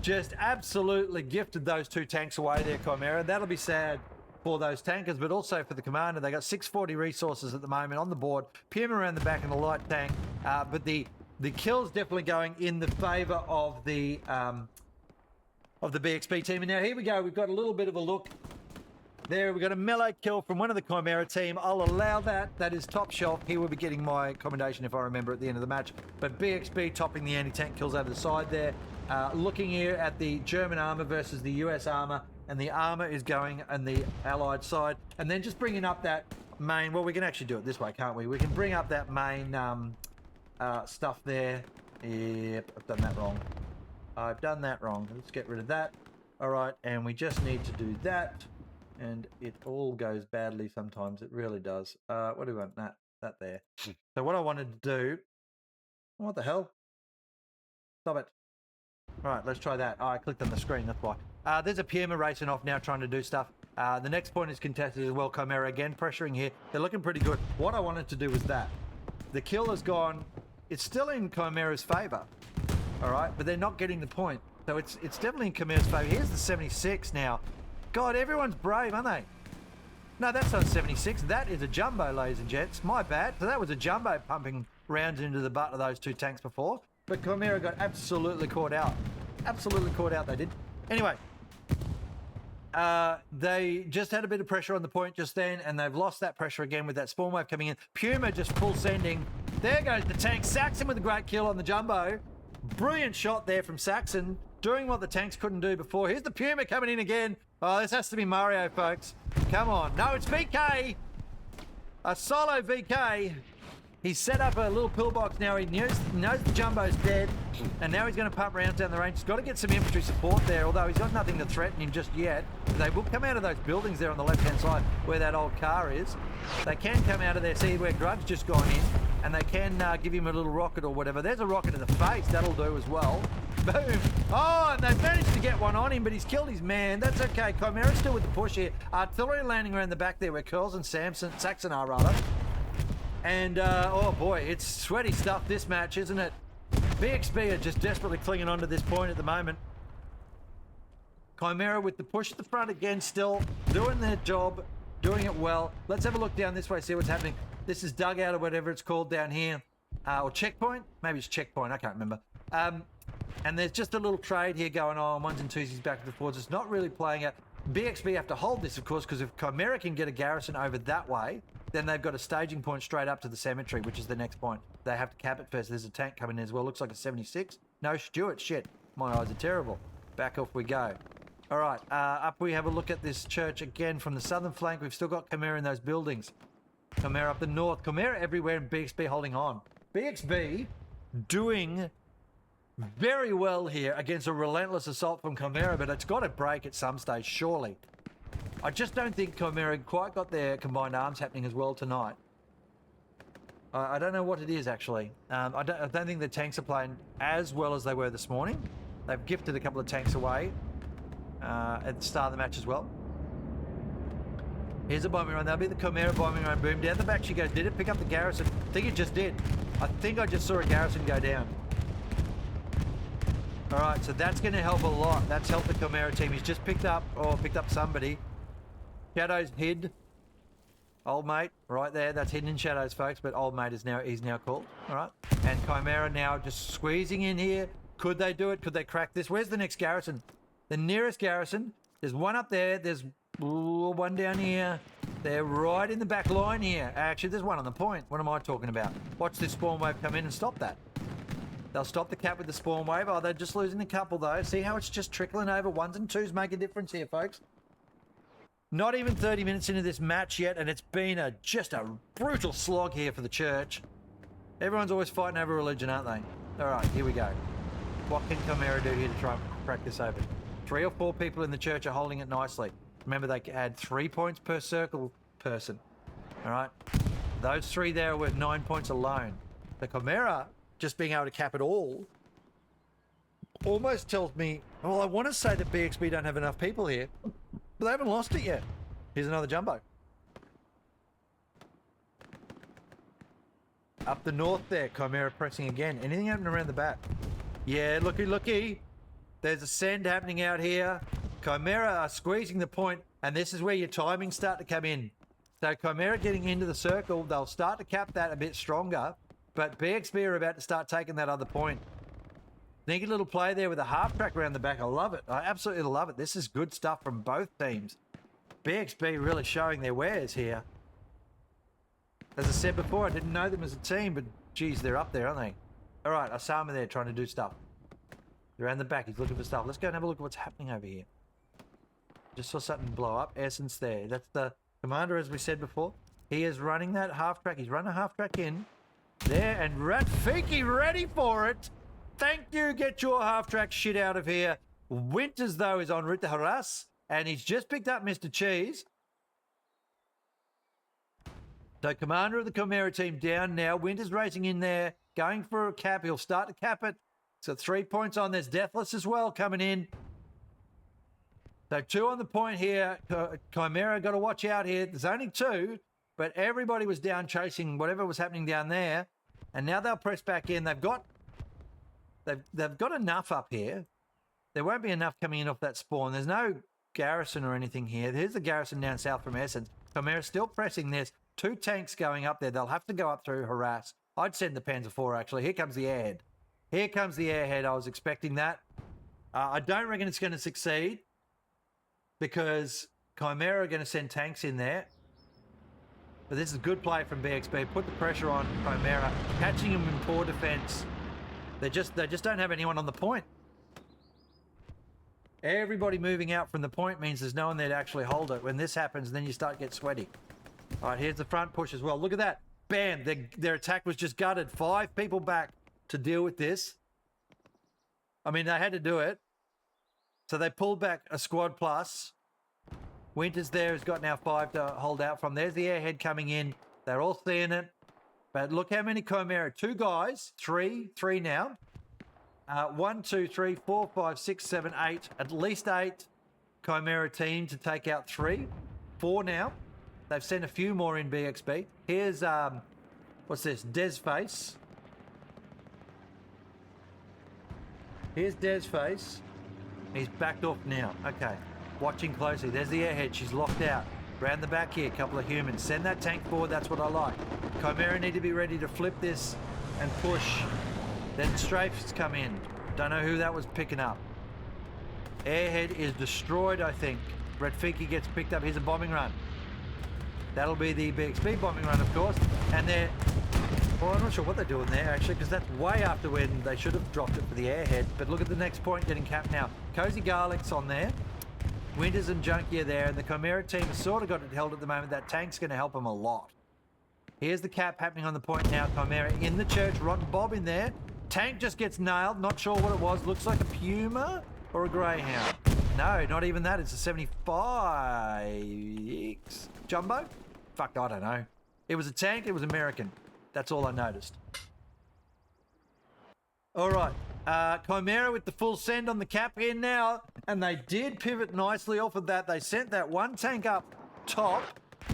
Just absolutely gifted those 2 tanks away there, Chimera. That'll be sad for those tankers, but also for the commander. They got 640 resources at the moment on the board. Pim around the back in the light tank, but the kill's definitely going in the favour of the BxB team. And now here we go. We've got a little bit of a look. There, we've got a melee kill from one of the Chimera team. I'll allow that. That is top shelf. He will be getting my commendation if I remember at the end of the match. But BxB topping the anti-tank kills over the side there. Looking here at the German armour versus the US armour. And the armour is going on the Allied side. And then just bringing up that main... Well, we can actually do it this way, can't we? We can bring up that main stuff there. Yep, I've done that wrong. I've done that wrong. Let's get rid of that. All right, and we just need to do that. And it all goes badly sometimes. It really does. What do we want? That there. So what I wanted to do... What the hell? Stop it. All right, let's try that. Oh, I clicked on the screen, that's why. There's a Puma racing off now trying to do stuff. The next point is contested as well. Chimera again pressuring here. They're looking pretty good. What I wanted to do was that. The kill has gone. It's still in Chimera's favour. All right, but they're not getting the point. So it's definitely in Chimera's favour. Here's the 76 now. God, everyone's brave, aren't they? No, that's not 76. That is a jumbo, ladies and gents. My bad. So that was a jumbo pumping rounds into the butt of those two tanks before. But Chimera got absolutely caught out. Absolutely caught out, they did. Anyway, they just had a bit of pressure on the point just then, and they've lost that pressure again with that spawn wave coming in. Puma just full sending. There goes the tank. Saxon with a great kill on the jumbo. Brilliant shot there from Saxon, doing what the tanks couldn't do before. Here's the Puma coming in again. Oh, this has to be Mario, folks. Come on. No, it's VK. A solo VK. He's set up a little pillbox now. He knows the jumbo's dead, and now he's going to pump rounds down the range. He's got to get some infantry support there, although he's got nothing to threaten him just yet. They will come out of those buildings there on the left-hand side where that old car is. They can come out of there, see where Grud's just gone in, and they can give him a little rocket or whatever. There's a rocket in the face. That'll do as well. Boom. Oh, and they've managed to get one on him, but he's killed his man. That's okay. Chimera's still with the push here. Artillery landing around the back there where Curls and Saxon are, rather. And, oh boy, it's sweaty stuff this match, isn't it? BxB are just desperately clinging on to this point at the moment. Chimera with the push at the front again, still doing their job, doing it well. Let's have a look down this way, see what's happening. This is dugout or whatever it's called down here. Or checkpoint? Maybe it's checkpoint, I can't remember. And there's just a little trade here going on, ones and twosies back and forwards. It's not really playing out. BxB have to hold this, of course, because if Chimera can get a garrison over that way, then they've got a staging point straight up to the cemetery, which is the next point. They have to cap it first. There's a tank coming in as well. Looks like a 76. No, Stuart. Shit. My eyes are terrible. Back off we go. All right. Up we have a look at this church again from the southern flank. We've still got Chimera in those buildings. Chimera up the north. Chimera everywhere and BxB holding on. BxB doing very well here against a relentless assault from Chimera, but it's got to break at some stage, surely. I just don't think Chimera quite got their combined arms happening as well tonight. I don't know what it is, actually. I don't think the tanks are playing as well as they were this morning. They've gifted a couple of tanks away at the start of the match as well. Here's a bombing run. That'll be the Chimera bombing run. Boom. Down the back she goes. Did it pick up the garrison? I think it just did. I think I just saw a garrison go down. All right, so that's going to help a lot. That's helped the Chimera team. He's just picked up somebody. Shadows hid. Old mate, right there. That's hidden in shadows, folks. But old mate is now called. All right. And Chimera now just squeezing in here. Could they do it? Could they crack this? Where's the next garrison? The nearest garrison. There's one up there. There's one down here. They're right in the back line here. Actually, there's one on the point. What am I talking about? Watch this spawn wave come in and stop that. They'll stop the cap with the spawn wave. Oh, they're just losing a couple, though. See how it's just trickling over? Ones and twos make a difference here, folks. Not even 30 minutes into this match yet, and it's been just a brutal slog here for the church. Everyone's always fighting over religion, aren't they? All right, here we go. What can Chimera do here to try and crack this open? 3 or 4 people in the church are holding it nicely. Remember, they add 3 points per circle person. All right? Those 3 there are worth 9 points alone. The Chimera, just being able to cap it all, almost tells me, well, I want to say that BxB don't have enough people here, but they haven't lost it yet. Here's another jumbo. Up the north there, Chimera pressing again. Anything happening around the back? Yeah, looky. There's a send happening out here. Chimera are squeezing the point, and this is where your timings start to come in. So Chimera getting into the circle, they'll start to cap that a bit stronger, but BxB are about to start taking that other point. Sneaky little play there with a half track around the back. I love it. I absolutely love it. This is good stuff from both teams. BxB really showing their wares here. As I said before, I didn't know them as a team, but geez, they're up there, aren't they? All right, Osama there trying to do stuff. They're around the back. He's looking for stuff. Let's go and have a look at what's happening over here. Just saw something blow up. Essence there. That's the commander, as we said before. He is running that half track. He's running a half track in there, and Rafiki ready for it. Thank you. Get your half track shit out of here. Winters, though, is en route to harass, and he's just picked up Mr. Cheese. So commander of the Chimera team down now. Winters racing in there, going for a cap. He'll start to cap it. So 3 points on. There's Deathless as well coming in. So 2 on the point here. Chimera got to watch out here. There's only 2, but everybody was down chasing whatever was happening down there. And now they'll press back in. They've got enough up here. There won't be enough coming in off that spawn. There's no garrison or anything here. There's the garrison down south from Essence. Chimera's still pressing this. 2 tanks going up there. They'll have to go up through harass. I'd send the Panzer IV, actually. Here comes the airhead. Here comes the airhead. I was expecting that. I don't reckon it's going to succeed because Chimera are going to send tanks in there. But this is a good play from BxB. Put the pressure on Chimera, catching them in poor defense. They just don't have anyone on the point. Everybody moving out from the point means there's no one there to actually hold it. When this happens, then you start to get sweaty. All right, here's the front push as well. Look at that. Bam, their attack was just gutted. 5 people back to deal with this. I mean, they had to do it. So they pulled back a squad plus. Winters there has got now 5 to hold out from. There's the airhead coming in. They're all seeing it. But look how many Chimera. 2 guys. 3 now. 1, 2, 3, 4, 5, 6, 7, 8. At least 8 Chimera team to take out 3. 4 now. They've sent a few more in BxB. Here's, what's this? Des Face. Here's Des Face. He's backed off now. Okay. Watching closely. There's the airhead. She's locked out. Round the back here, a couple of humans. Send that tank forward. That's what I like. Chimera need to be ready to flip this and push. Then strafes come in. Don't know who that was picking up. Airhead is destroyed, I think. Redfiki gets picked up. Here's a bombing run. That'll be the BxB bombing run, of course. And they're... Well, I'm not sure what they're doing there, actually, because that's way after when they should have dropped it for the airhead. But look at the next point getting capped now. Cozy Garlic's on there. Winters and Junkie are there. And the Chimera team has sort of got it held at the moment. That tank's going to help them a lot. Here's the cap happening on the point now. Chimera in the church. Rotten Bob in there. Tank just gets nailed. Not sure what it was. Looks like a Puma or a Greyhound. No, not even that. It's a 75X Jumbo? Fuck, I don't know. It was a tank. It was American. That's all I noticed. All right. Chimera with the full send on the cap in now. And they did pivot nicely off of that. They sent that 1 tank up top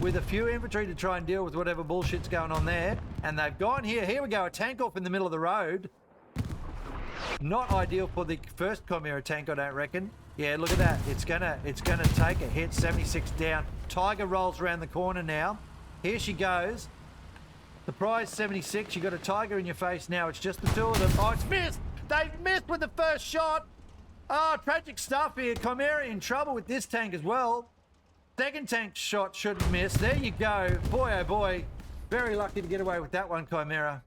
with a few infantry to try and deal with whatever bullshit's going on there. And they've gone here. Here we go. A tank off in the middle of the road. Not ideal for the first Chimera tank, I don't reckon. Yeah, look at that. It's gonna take a hit. 76 down. Tiger rolls around the corner now. Here she goes. Surprise 76. You got a Tiger in your face now. It's just the 2 of them. Oh, it's missed. They've missed with the first shot. Oh, tragic stuff here. Chimera in trouble with this tank as well. Second tank shot shouldn't miss. There you go. Boy, oh boy. Very lucky to get away with that one, Chimera.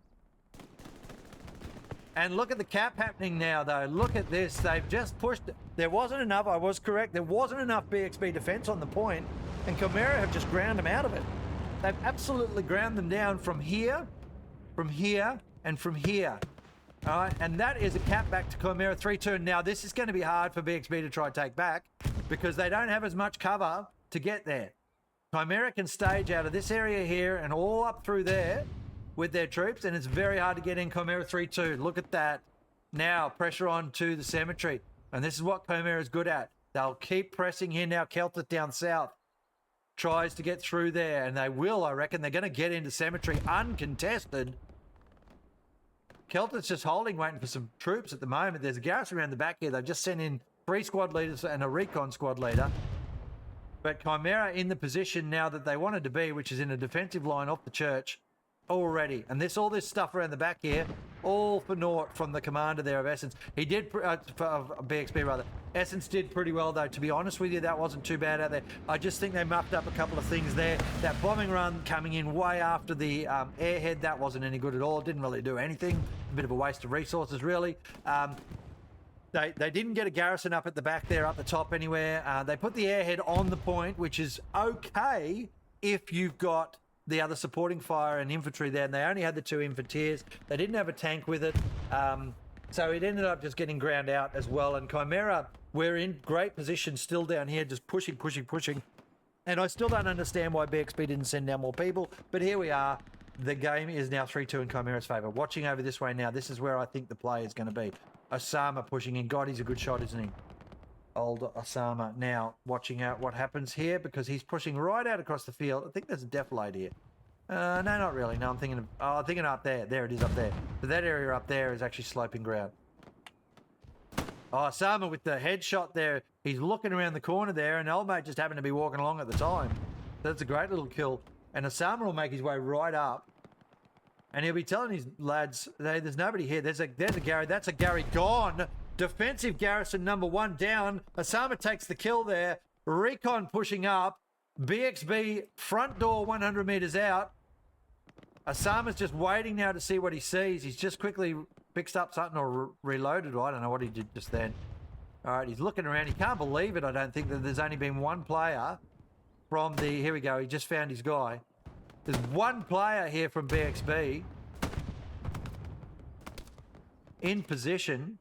And look at the cap happening now, though. Look at this. They've just pushed. There wasn't enough. I was correct. There wasn't enough BxB defense on the point. And Chimera have just ground them out of it. They've absolutely ground them down from here, and from here. All right, and that is a cap back to Chimera 3-2. Now, this is going to be hard for BxB to try and take back because they don't have as much cover to get there. Chimera can stage out of this area here and all up through there with their troops, and it's very hard to get in. Chimera 3-2. Look at that. Now, pressure on to the cemetery. And this is what Chimera is good at. They'll keep pressing here now. Celtic down south tries to get through there, and they will, I reckon. They're going to get into cemetery uncontested. Celtic's just holding, waiting for some troops at the moment. There's a garrison around the back here. They've just sent in 3 squad leaders and a recon squad leader. But Chimera in the position now that they wanted to be, which is in a defensive line off the church already. And all this stuff around the back here, all for naught from the commander there of Essence. He did, BxB rather. Essence did pretty well, though. To be honest with you, that wasn't too bad out there. I just think they mucked up a couple of things there. That bombing run coming in way after the airhead, that wasn't any good at all. Didn't really do anything. A bit of a waste of resources, really. They didn't get a garrison up at the back there, up the top anywhere. They put the airhead on the point, which is okay if you've got the other supporting fire and infantry there, and they only had the 2 infanteers. They didn't have a tank with it. So it ended up just getting ground out as well. And Chimera, we're in great position still down here, just pushing. And I still don't understand why BxB didn't send down more people, but here we are. The game is now 3-2 in Chimera's favour. Watching over this way now, this is where I think the play is going to be. Osama pushing in. God, he's a good shot, isn't he? Old Osama. Now, watching out what happens here because he's pushing right out across the field. I think there's a defilade here. No, not really. No, I'm thinking up there. There it is up there. So that area up there is actually sloping ground. Oh, Osama with the headshot there. He's looking around the corner there, and old mate just happened to be walking along at the time. That's a great little kill. And Osama will make his way right up. And he'll be telling his lads, hey, there's nobody here. There's a Gary. That's a Gary gone. Defensive garrison number 1 down. Osama takes the kill there. Recon pushing up. BxB front door 100 meters out. Osama's just waiting now to see what he sees. He's just quickly fixed up something or reloaded. I don't know what he did just then. All right, he's looking around. He can't believe it, I don't think, that there's only been one player from the... Here we go. He just found his guy. There's one player here from BxB in position.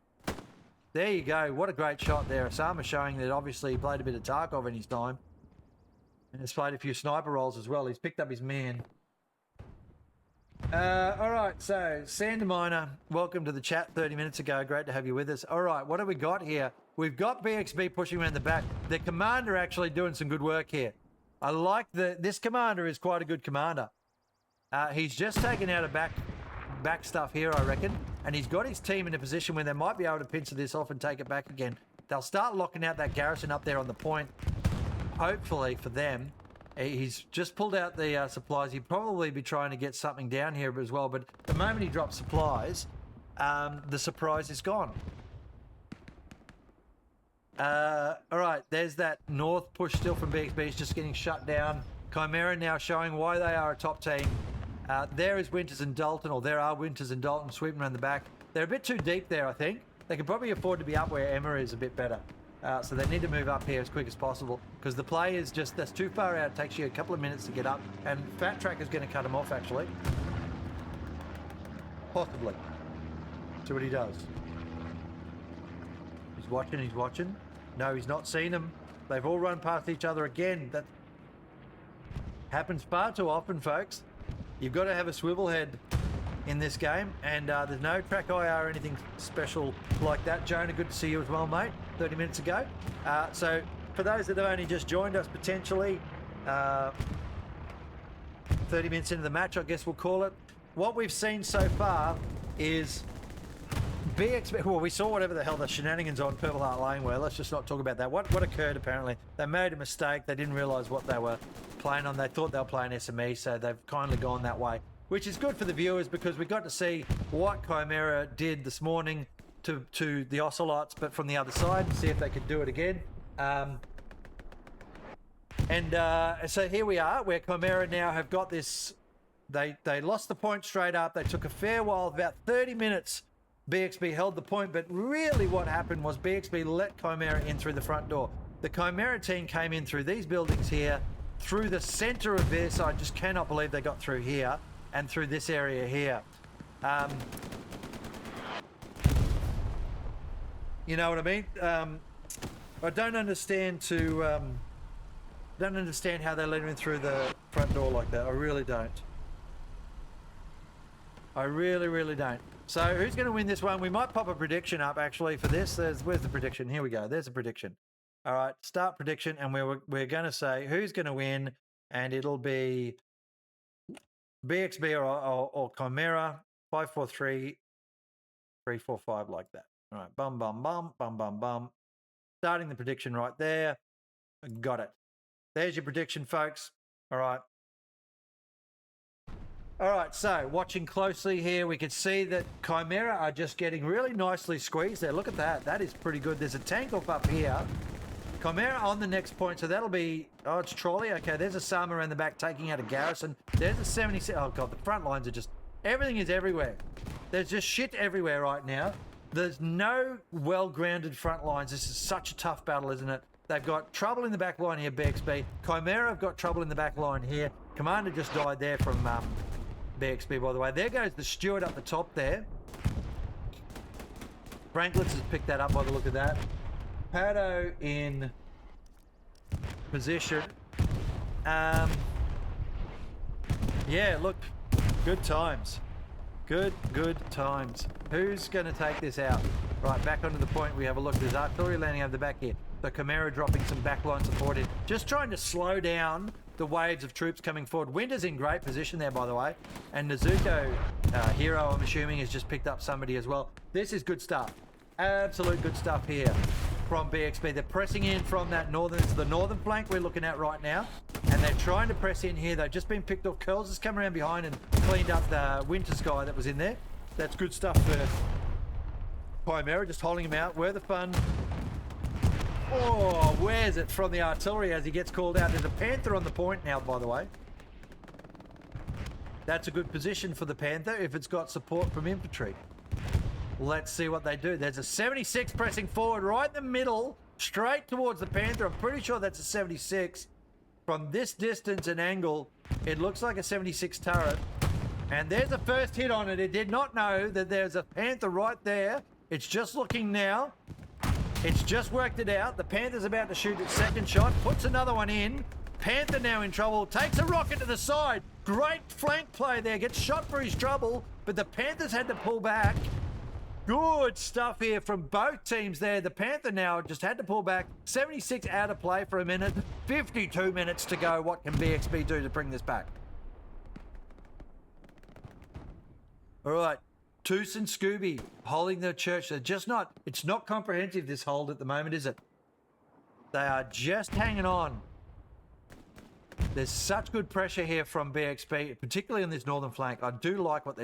There you go. What a great shot there. Osama showing that obviously he played a bit of Tarkov in his time. And has played a few sniper roles as well. He's picked up his man. All right, so Sander Miner, welcome to the chat 30 minutes ago. Great to have you with us. All right, what have we got here? We've got BxB pushing around the back. The commander actually doing some good work here. I like this commander is quite a good commander. He's just taken out a back stuff here, I reckon, and he's got his team in a position where they might be able to pincer this off and take it back again. They'll start locking out that garrison up there on the point, hopefully for them. He's just pulled out the supplies. He'd probably be trying to get something down here as well, but the moment he drops supplies, the surprise is gone. All right, there's that north push still from BxB. It's just getting shut down. Chimera now showing why they are a top team. There is Winters and Dalton, or there are Winters and Dalton sweeping around the back. They're a bit too deep there, I think. They could probably afford to be up where Emma is a bit better. So they need to move up here as quick as possible because the play is just, that's too far out. It takes you a couple of minutes to get up, and Fat Track is going to cut him off, actually. Possibly. See what he does. He's watching, he's watching. No, he's not seen them. They've all run past each other again. That happens far too often, folks. You've got to have a swivel head in this game, and there's no track IR or anything special like that. Jonah, good to see you as well, mate, 30 minutes ago. So for those that have only just joined us potentially, 30 minutes into the match, I guess we'll call it. What we've seen so far is BxB, well, we saw whatever the hell the shenanigans on Purple Heart Lane were. Let's just not talk about that. What occurred, apparently? They made a mistake. They didn't realise what they were playing on. They thought they were playing SME, so they've kindly gone that way, which is good for the viewers because we got to see what Chimera did this morning to the Ocelots, but from the other side, and see if they could do it again. So here we are, where Chimera now have got this. They lost the point straight up. They took a fair while, about 30 minutes. BxB held the point, but really what happened was BxB let Chimera in through the front door. The Chimera team came in through these buildings here, through the center of this. I just cannot believe they got through here, and through this area here. You know what I mean? I don't understand how they let him in through the front door like that. I really don't. I really, really don't. So who's going to win this one? We might pop a prediction up actually for this. Where's the prediction? Here we go. There's a prediction. All right, start prediction, and we're going to say who's going to win, and it'll be BxB or Chimera. 5-4-3, 3-4-5 like that. All right, bum bum bum bum bum bum. Starting the prediction right there. Got it. There's your prediction, folks. All right. All right, so watching closely here, we can see that Chimera are just getting really nicely squeezed there. Look at that. That is pretty good. There's a tank off up here. Chimera on the next point, so that'll be... Oh, it's Trolley. Okay, there's a Sama around the back taking out a garrison. There's a 76... Oh, God, the front lines are just... Everything is everywhere. There's just shit everywhere right now. There's no well-grounded front lines. This is such a tough battle, isn't it? They've got trouble in the back line here, BxB. Chimera have got trouble in the back line here. Commander just died there from... BxB, by the way. There goes the steward up the top there. Franklins has picked that up by the look of that. Pado in position. Yeah, look, good times. Good times. Who's going to take this out? Right, back onto the point. We have a look. There's artillery landing over the back here. So Chimera dropping some backline support in. Just trying to slow down the waves of troops coming forward. Winter's in great position there, by the way. And Nezuko, Hero, I'm assuming, has just picked up somebody as well. This is good stuff. Absolute good stuff here from BxB. They're pressing in from that northern, it's the northern flank we're looking at right now. And they're trying to press in here. They've just been picked off. Curls has come around behind and cleaned up the winter sky that was in there. That's good stuff for Chimera, just holding him out. Where the fun? Oh, where's it from the artillery as he gets called out? There's a Panther on the point now, by the way. That's a good position for the Panther if it's got support from infantry. Let's see what they do. There's a 76 pressing forward right in the middle, straight towards the Panther. I'm pretty sure that's a 76. From this distance and angle, it looks like a 76 turret. And there's a first hit on it. It did not know that there's a Panther right there. It's just looking now. It's just worked it out. The Panther's about to shoot its second shot. Puts another one in. Panther now in trouble. Takes a rocket to the side. Great flank play there. Gets shot for his trouble. But the Panthers had to pull back. Good stuff here from both teams there. The Panther now just had to pull back. 76 out of play for a minute. 52 minutes to go. What can BxB do to bring this back? All right. Toos and Scooby holding the church. They're just not, it's not comprehensive, this hold at the moment, is it? They are just hanging on. There's such good pressure here from BxB, particularly on this northern flank. I do like what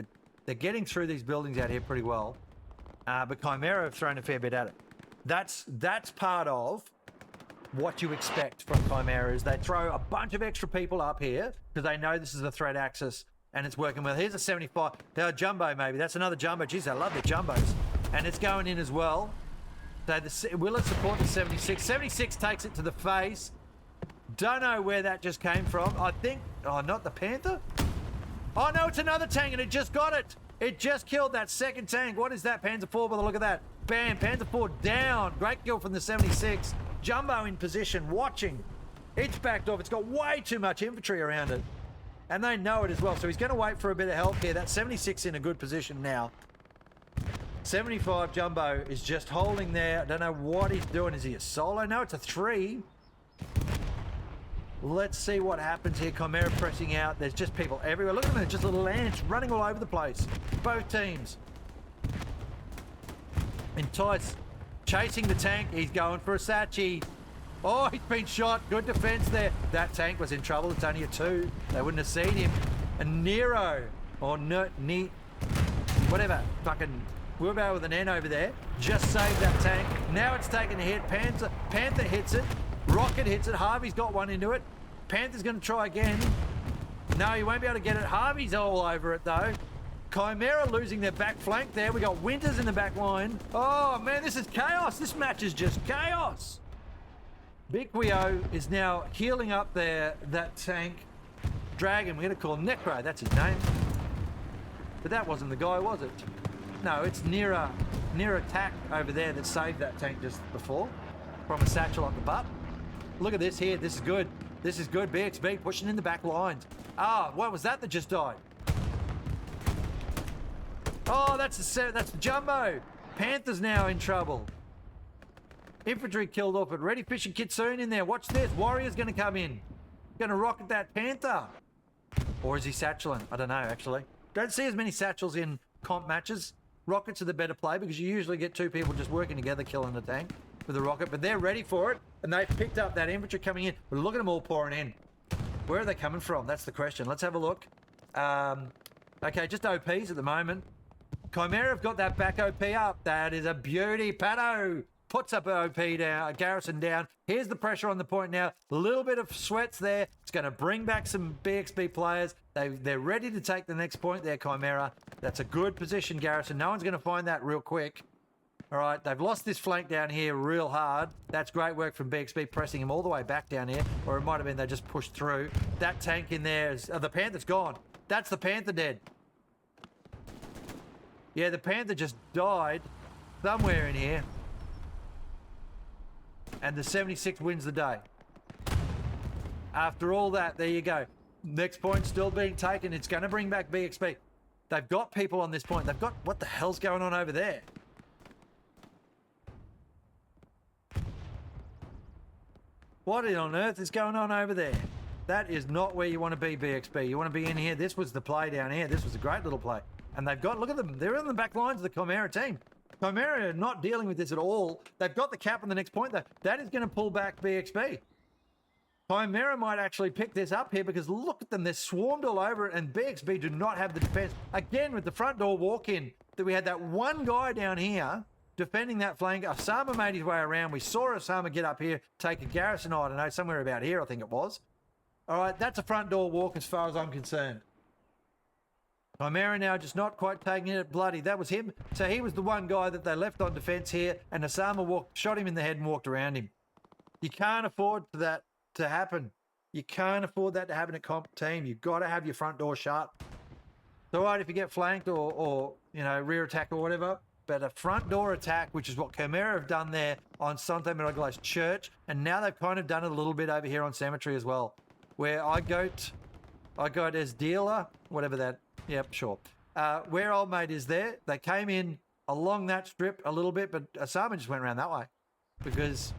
they're getting through these buildings out here pretty well. But Chimera have thrown a fair bit at it. That's part of what you expect from Chimera is they throw a bunch of extra people up here because they know this is a threat axis. And it's working well. Here's a 75. They're a jumbo, maybe. That's another jumbo. Jeez, I love the jumbos. And it's going in as well. So will it support the 76? 76 takes it to the face. Don't know where that just came from. I think... Oh, not the Panther? Oh, no, it's another tank, and it just got it. It just killed that second tank. What is that? Panzer 4 by the look of that. Bam, Panzer 4 down. Great kill from the 76. Jumbo in position, watching. It's backed off. It's got way too much infantry around it. And they know it as well. So he's going to wait for a bit of help here. That 76 in a good position now. 75 Jumbo is just holding there. I don't know what he's doing. Is he a solo? No, it's a 3. Let's see what happens here. Chimera pressing out. There's just people everywhere. Look at them. Just little ants running all over the place. Both teams. Entice chasing the tank. He's going for a Sachi. Oh, he's been shot. Good defense there. That tank was in trouble. It's only a 2. They wouldn't have seen him. And Nero, or whatever, fucking wheelbarrow with an N over there, just saved that tank. Now it's taking a hit. Panther hits it. Rocket hits it. Harvey's got one into it. Panther's going to try again. No, he won't be able to get it. Harvey's all over it, though. Chimera losing their back flank there. We got Winters in the back line. Oh, man, this is chaos. This match is just chaos. Big Wio is now healing up there, that tank. Dragon, we're going to call him Necro, that's his name. But that wasn't the guy, was it? No, it's Nera Tack over there that saved that tank just before from a satchel up the butt. Look at this here, this is good. This is good, BxB pushing in the back lines. Ah, what was that just died? Oh, that's the Jumbo. Panther's now in trouble. Infantry killed off it. Ready Fishing Kitsune in there. Watch this. Warrior's going to come in. Going to rocket that Panther. Or is he satcheling? I don't know, actually. Don't see as many satchels in comp matches. Rockets are the better play because you usually get 2 people just working together killing the tank with a rocket. But they're ready for it. And they've picked up that infantry coming in. But look at them all pouring in. Where are they coming from? That's the question. Let's have a look. Okay, just OPs at the moment. Chimera have got that back OP up. That is a beauty. Pato puts up an OP down, garrison down. Here's the pressure on the point now. A little bit of sweats there. It's going to bring back some BxB players. They're ready to take the next point there, Chimera. That's a good position, garrison. No one's going to find that real quick. All right, they've lost this flank down here real hard. That's great work from BxB, pressing him all the way back down here. Or it might have been they just pushed through. That tank in there is... the Panther's gone. That's the Panther dead. Yeah, the Panther just died somewhere in here. And the 76 wins the day. After all that, there you go. Next point still being taken. It's going to bring back BxB. They've got people on this point. They've got... What the hell's going on over there? What on earth is going on over there? That is not where you want to be, BxB. You want to be in here. This was the play down here. This was a great little play. And they've got, look at them. They're in the back lines of the Chimera team. Chimera are not dealing with this at all. They've got the cap on the next point, though. That is going to pull back BxB. Chimera might actually pick this up here because look at them. They're swarmed all over it, and BxB do not have the defense. Again, with the front door walk-in, that we had that one guy down here defending that flank. Osama made his way around. We saw Osama get up here, take a garrison, I don't know, somewhere about here, I think it was. All right, that's a front door walk as far as I'm concerned. Chimera now just not quite taking it bloody. That was him. So he was the one guy that they left on defense here, and Osama shot him in the head and walked around him. You can't afford for that to happen. You can't afford that to happen at comp team. You've got to have your front door shut. It's all right if you get flanked or you know, rear attack or whatever, but a front door attack, which is what Chimera have done there on Santa Miragla's church, and now they've kind of done it a little bit over here on Cemetery as well, where I got as dealer, whatever that, yep, sure. Where old mate is there, they came in along that strip a little bit, but Osama just went around that way because,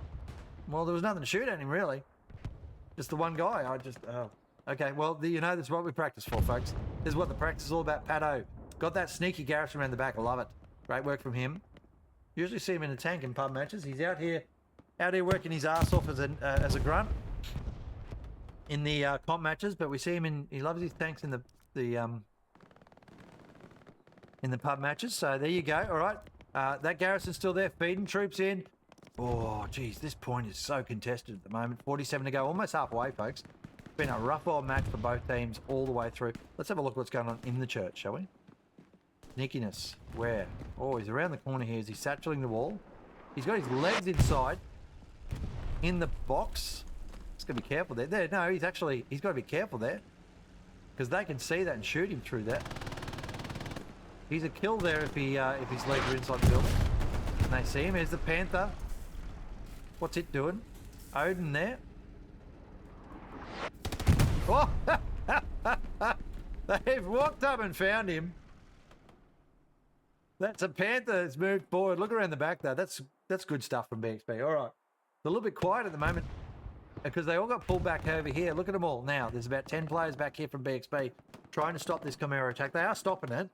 well, there was nothing to shoot at him really. Just the one guy. Okay, well, you know, this is what we practice for, folks. This is what the practice is all about. Pato. Got that sneaky garrison around the back. I love it. Great work from him. Usually see him in a tank in pub matches. He's out here working his ass off as a grunt in the comp matches, but we see him he loves his tanks in the pub matches. So there you go. All right. That garrison's still there, feeding troops in. Oh, geez, this point is so contested at the moment. 47 to go, almost halfway, folks. It's been a rough old match for both teams all the way through. Let's have a look at what's going on in the church, shall we? Sneakiness. Where? Oh, he's around the corner here. Is he satcheling the wall? He's got his legs inside in the box. He's got to be careful there. No, he's got to be careful there because they can see that and shoot him through that. He's a kill there if his legs are inside the building. And they see him. Here's the Panther. What's it doing? Odin there. Oh! They've walked up and found him. That's a Panther that's moved forward. Look around the back though. That's good stuff from BxB. All right. It's a little bit quiet at the moment because they all got pulled back over here. Look at them all now. There's about 10 players back here from BxB trying to stop this Chimera attack. They are stopping it.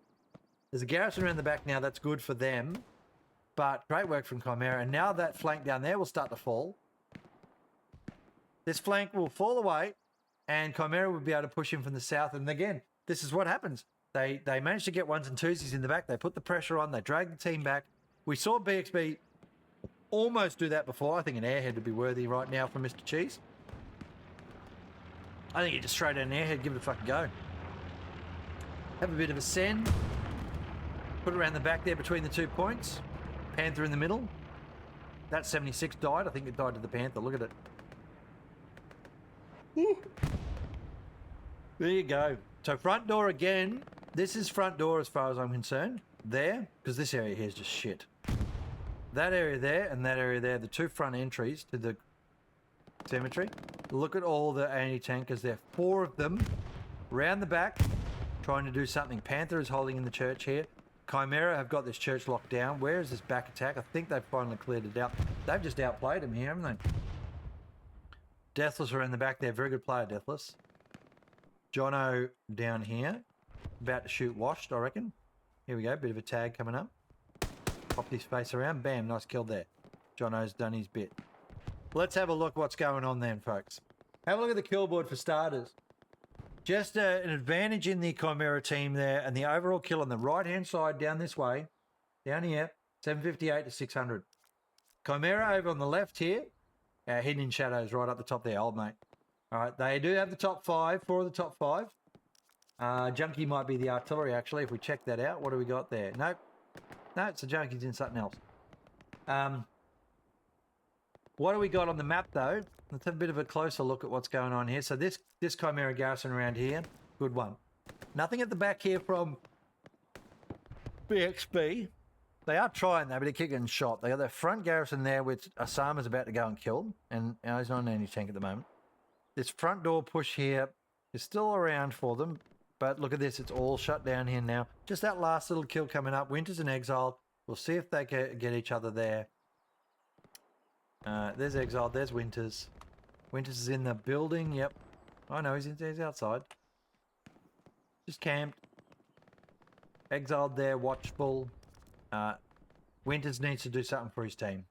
There's a garrison around the back now. That's good for them. But great work from Chimera. And now that flank down there will start to fall. This flank will fall away and Chimera will be able to push in from the south. And again, this is what happens. They managed to get ones and twosies in the back. They put the pressure on. They dragged the team back. We saw BxB almost do that before. I think an airhead would be worthy right now from Mr. Cheese. I think you just straight out an airhead, give it a fucking go. Have a bit of a send. Put it around the back there between the 2 points. Panther in the middle. That 76 died. I think it died to the Panther. Look at it. Woo. There you go. So front door again. This is front door as far as I'm concerned. There, because this area here is just shit. That area there and that area there, the two front entries to the cemetery. Look at all the anti-tankers there. 4 of them round the back trying to do something. Panther is holding in the church here. Chimera have got this church locked down. Where is this back attack? I think they've finally cleared it out. They've just outplayed him here, haven't they? Deathless are in the back there. Very good player, Deathless. Jono down here. About to shoot Washed, I reckon. Here we go. Bit of a tag coming up. Pop his face around. Bam. Nice kill there. Jono's done his bit. Let's have a look what's going on then, folks. Have a look at the kill board for starters. Just an advantage in the Chimera team there, and the overall kill on the right-hand side down this way, down here, 758 to 600. Chimera over on the left here, hidden in shadows right up the top there, old mate. All right, they do have the top 5, 4 of the top 5. Junkie might be the artillery, actually, if we check that out. What do we got there? Nope. No, it's the Junkie's in something else. What do we got on the map, though? Let's have a bit of a closer look at what's going on here. So this Chimera garrison around here, good one. Nothing at the back here from BxB. They are trying, though, but they keep getting shot. They got their front garrison there, which Osama's about to go and kill, and he's not an anti-tank at the moment. This front door push here is still around for them, but look at this. It's all shut down here now. Just that last little kill coming up. Winter's in exile. We'll see if they get each other there. There's Exiled, there's Winters. Winters is in the building. Yep. I know he's outside. Just camped. Exiled there, watchful. Winters needs to do something for his team.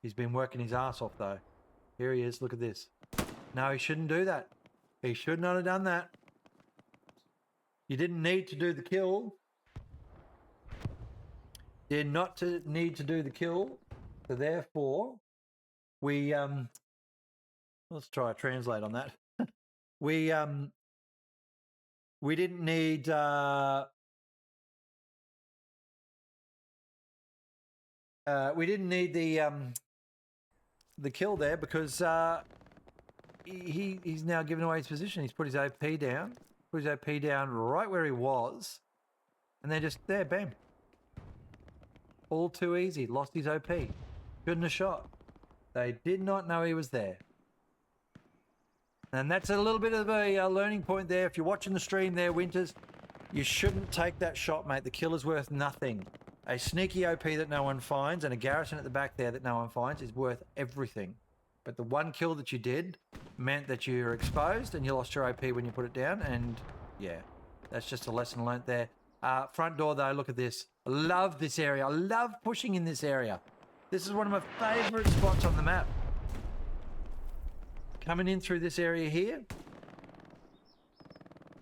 He's been working his ass off though. Here he is, look at this. No, he shouldn't do that. He should not have done that. You didn't need to do the kill. Did not to need to do the kill. So therefore, we let's try a translate on that. we didn't need the kill there because he's now given away his position. He's put his OP down. Put his OP down right where he was. And they're just there, bam. All too easy. Lost his OP. Couldn't have shot. They did not know he was there. And that's a little bit of a learning point there. If you're watching the stream there, Winters, you shouldn't take that shot, mate. The kill is worth nothing. A sneaky OP that no one finds and a garrison at the back there that no one finds is worth everything. But the one kill that you did meant that you're exposed and you lost your OP when you put it down. And yeah, that's just a lesson learnt there. Front door though, look at this. I love this area. I love pushing in this area. This is one of my favourite spots on the map. Coming in through this area here.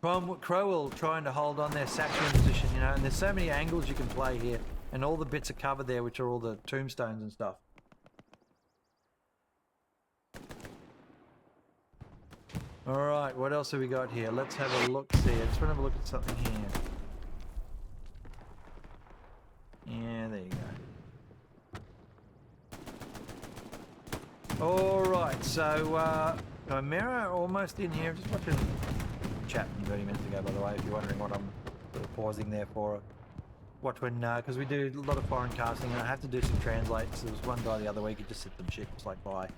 Crowell trying to hold on their saxon position, you know, and there's so many angles you can play here. And all the bits are covered there, which are all the tombstones and stuff. All right, what else have we got here? Let's have a look. See, I just want to have a look at something here. Yeah, there you go. All right, so Chimera almost in here. Just watching chat from 30 minutes ago, by the way, if you're wondering what I'm sort of pausing there for. Watch when, because we do a lot of foreign casting and I have to do some translates. There was one guy the other week who just said some shit, just like bye.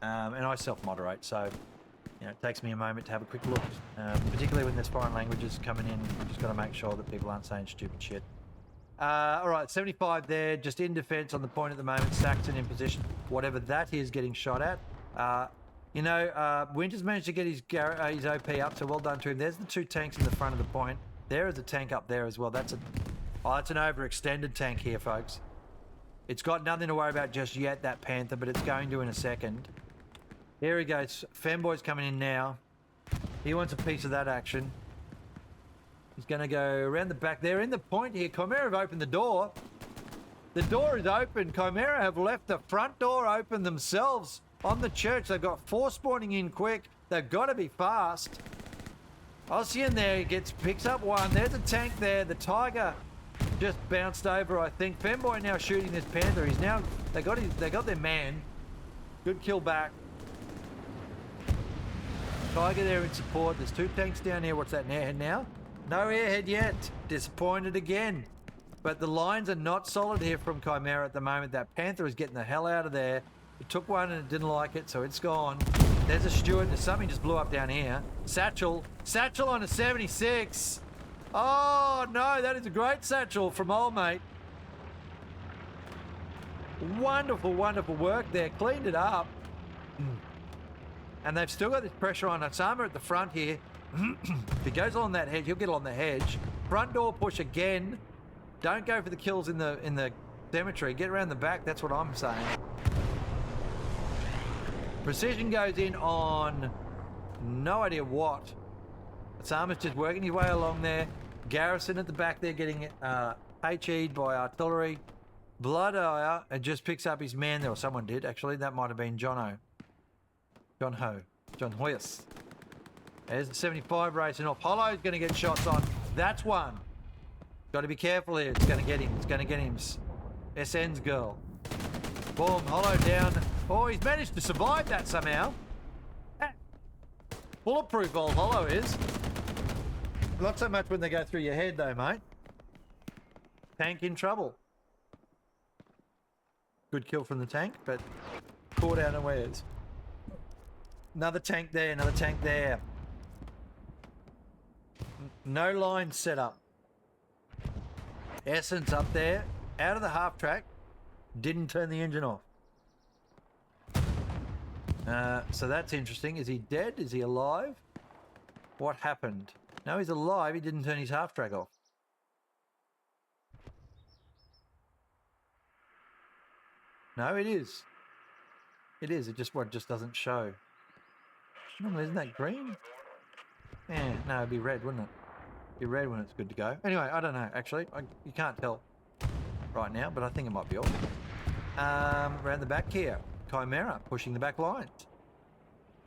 And I self-moderate, so you know, it takes me a moment to have a quick look, particularly when there's foreign languages coming in. You've just got to make sure that people aren't saying stupid shit. All right, 75 there, just in defense on the point at the moment. Saxon in position, whatever that is, getting shot at. You know, Winters managed to get his OP up, so well done to him. There's the two tanks in the front of the point. There is a tank up there as well. That's an overextended tank here, folks. It's got nothing to worry about just yet, that Panther, but it's going to in a second. Here he goes. Femboy's coming in now. He wants a piece of that action. He's going to go around the back. They're in the point here. Chimera have opened the door. The door is open. Chimera have left the front door open themselves on the church. They've got 4 spawning in quick. They've got to be fast. Ossian there, he picks up one. There's a tank there. The Tiger just bounced over, I think. Femboy now shooting this Panther. He's now, they got their man. Good kill back. Tiger there in support. There's 2 tanks down here. What's that airhead now? No airhead yet. Disappointed again. But the lines are not solid here from Chimera at the moment. That Panther is getting the hell out of there. It took one and it didn't like it, so it's gone. There's a Stewart. There's something just blew up down here. Satchel. Satchel on a 76. Oh, no, that is a great satchel from old mate. Wonderful, wonderful work there. Cleaned it up. And they've still got this pressure on Osama at the front here. If he goes along that hedge, he'll get along the hedge. Front door push again. Don't go for the kills in the cemetery. Get around the back. That's what I'm saying. Precision goes in on no idea what. Osama's just working his way along there. Garrison at the back there getting HE'd by artillery. Bloodire and just picks up his man there, or someone did actually. That might have been John Hoyes. There's the 75 racing off. Hollow's going to get shots on. That's one. Got to be careful here. It's going to get him. It's going to get him. SN's girl. Boom. Hollow down. Oh, he's managed to survive that somehow. Bulletproof old Hollow is. Not so much when they go through your head though, mate. Tank in trouble. Good kill from the tank, but caught out unawares. Another tank there, another tank there. No line set up. Essence up there, out of the half track, didn't turn the engine off. So that's interesting. Is he dead? Is he alive? What happened? No, he's alive. He didn't turn his half-track off. No, it is. It is. It just doesn't show. Normally, isn't that green? Yeah, no, it'd be red, wouldn't it? It'd be red when it's good to go. Anyway, I don't know, actually. You can't tell right now, but I think it might be off. Around the back here. Chimera pushing the back lines.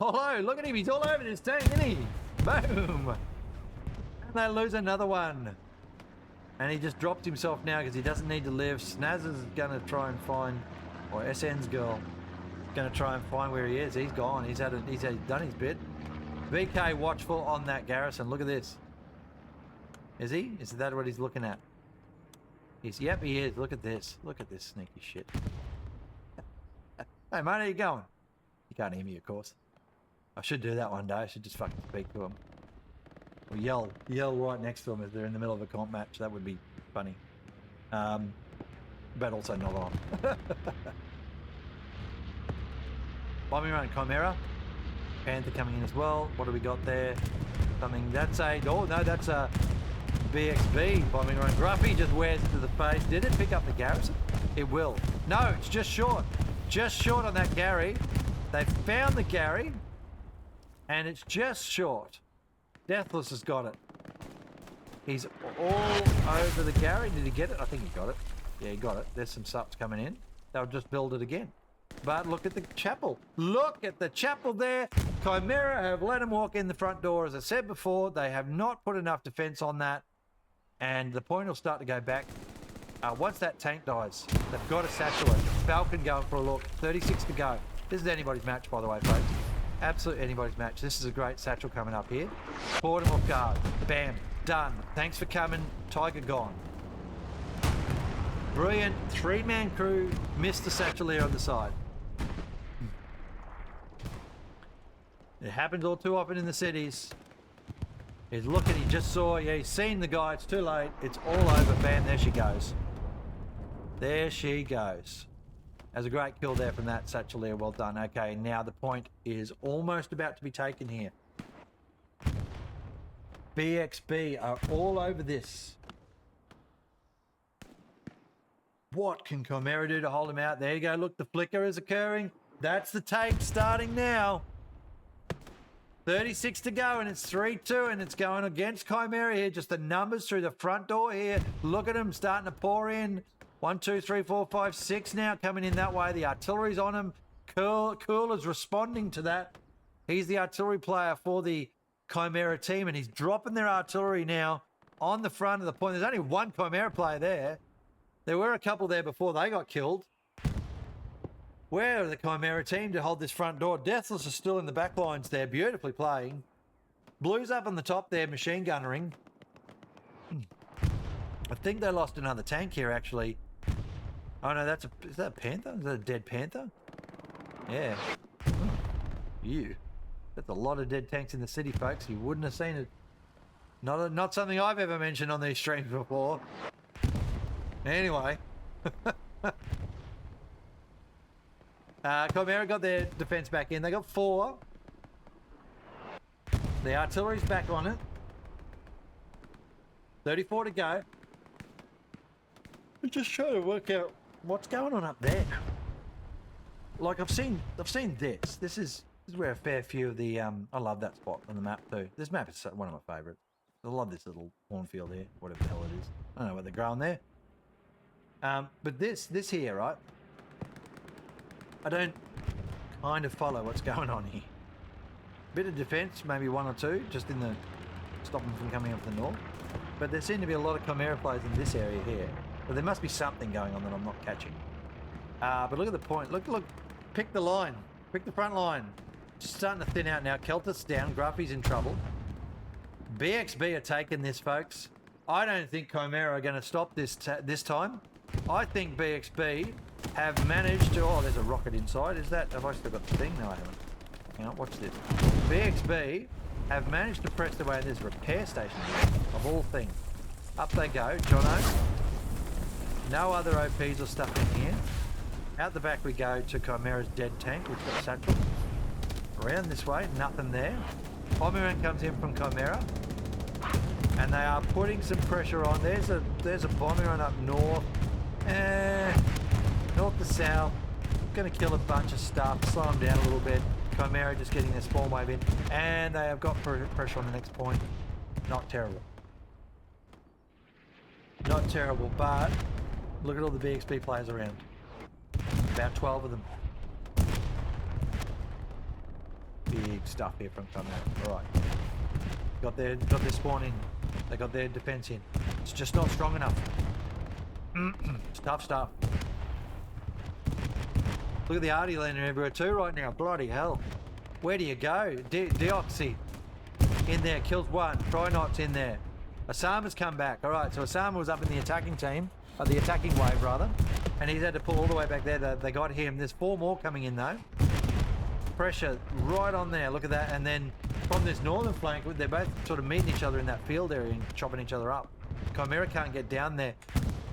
Hello, look at him. He's all over this tank, isn't he? Boom. And they lose another one. And he just dropped himself now because he doesn't need to live. Snaz is going to try and find, or SN's girl, going to try and find where he is. He's gone. He's done his bit. VK watchful on that garrison. Look at this. Is he? Is that what he's looking at? Yep, he is. Look at this. Look at this sneaky shit. Hey, mate, how you going? You can't hear me, of course. I should do that one day. I should just fucking speak to him. Or yell right next to them if they're in the middle of a comp match. That would be funny. But also not on. Bombing run Chimera. Panther coming in as well. What do we got there? Something, that's a, oh no, that's a BxB bombing run. Gruffy just wears it to the face. Did it pick up the garrison? It will. No, it's just short. Just short on that Gary. They found the Gary. And it's just short. Deathless has got it. He's all over the Gary. Did he get it? I think he got it. Yeah, he got it. There's some subs coming in. They'll just build it again. But look at the chapel. Look at the chapel there. Chimera have let him walk in the front door. As I said before, they have not put enough defense on that. And the point will start to go back. Once that tank dies, they've got to satchel it. Falcon going for a look. 36 to go. This is anybody's match, by the way, folks. Absolutely anybody's match. This is a great satchel coming up here. Caught him off guard. Bam. Done. Thanks for coming. Tiger gone. Brilliant. Three-man crew. Missed the satchel here on the side. It happens all too often in the cities. He's looking. He just saw. Yeah, he's seen the guy. It's too late. It's all over. Bam. There she goes. There she goes. That's a great kill there from that satchel there. Well done. Okay, now the point is almost about to be taken here. BxB are all over this. What can Chimera do to hold him out? There you go. Look, the flicker is occurring. That's the take starting now. 36 to go, and it's 3-2, and it's going against Chimera here. Just the numbers through the front door here. Look at them starting to pour in. 1, 2, 3, 4, 5, 6 now coming in that way. The artillery's on him. Cool is responding to that. He's the artillery player for the Chimera team, and he's dropping their artillery now on the front of the point. There's only one Chimera player there. There were a couple there before they got killed. Where are the Chimera team to hold this front door? Deathless is still in the back lines there, beautifully playing. Blue's up on the top there, machine gunnering. I think they lost another tank here, actually. Oh no, is that a Panther? Is that a dead Panther? Yeah. You. That's a lot of dead tanks in the city, folks. You wouldn't have seen it. Not something I've ever mentioned on these streams before. Anyway. Chimera got their defense back in. They got 4. The artillery's back on it. 34 to go. I'm just trying to work out what's going on up there. Like I've seen this. This is where a fair few of the I love that spot on the map too. This map is one of my favourites. I love this little cornfield here, whatever the hell it is. I don't know what they're growing there. But this here, right? I don't kind of follow what's going on here. Bit of defence, maybe 1 or 2, just in the stop them from coming up the north. But there seem to be a lot of Chimera players in this area here. But there must be something going on that I'm not catching. But look at the point. Look. Pick the line. Pick the front line. Just starting to thin out now. Keltis down. Gruffy's in trouble. BxB are taking this, folks. I don't think Chimera are going to stop this time. I think BxB have managed to... Oh, there's a rocket inside. Is that... Have I still got the thing? No, I haven't. Hang on, watch this. BxB have managed to press their way in this repair station here, of all things. Up they go. Jono. No other OPs or stuff in here. Out the back we go to Chimera's dead tank, which got satchel. Around this way, nothing there. Bomberman comes in from Chimera. And they are putting some pressure on. There's a Bomberman up north. North to south. Going to kill a bunch of stuff. Slow them down a little bit. Chimera just getting their spawn wave in. And they have got pressure on the next point. Not terrible. Not terrible, but look at all the BxB players around. About 12 of them. Big stuff here from Chimera. Alright. Got their spawn in. They got their defense in. It's just not strong enough. It's tough stuff. Look at the arty landing everywhere too right now. Bloody hell. Where do you go? Deoxy in there. Kills one. Trinot's in there. Osama's come back. Alright, so Osama was up in the attacking team. The attacking wave rather. And he's had to pull all the way back there. They got him. There's 4 more coming in though. Pressure right on there. Look at that. And then from this northern flank, they're both sort of meeting each other in that field area and chopping each other up. Chimera can't get down there.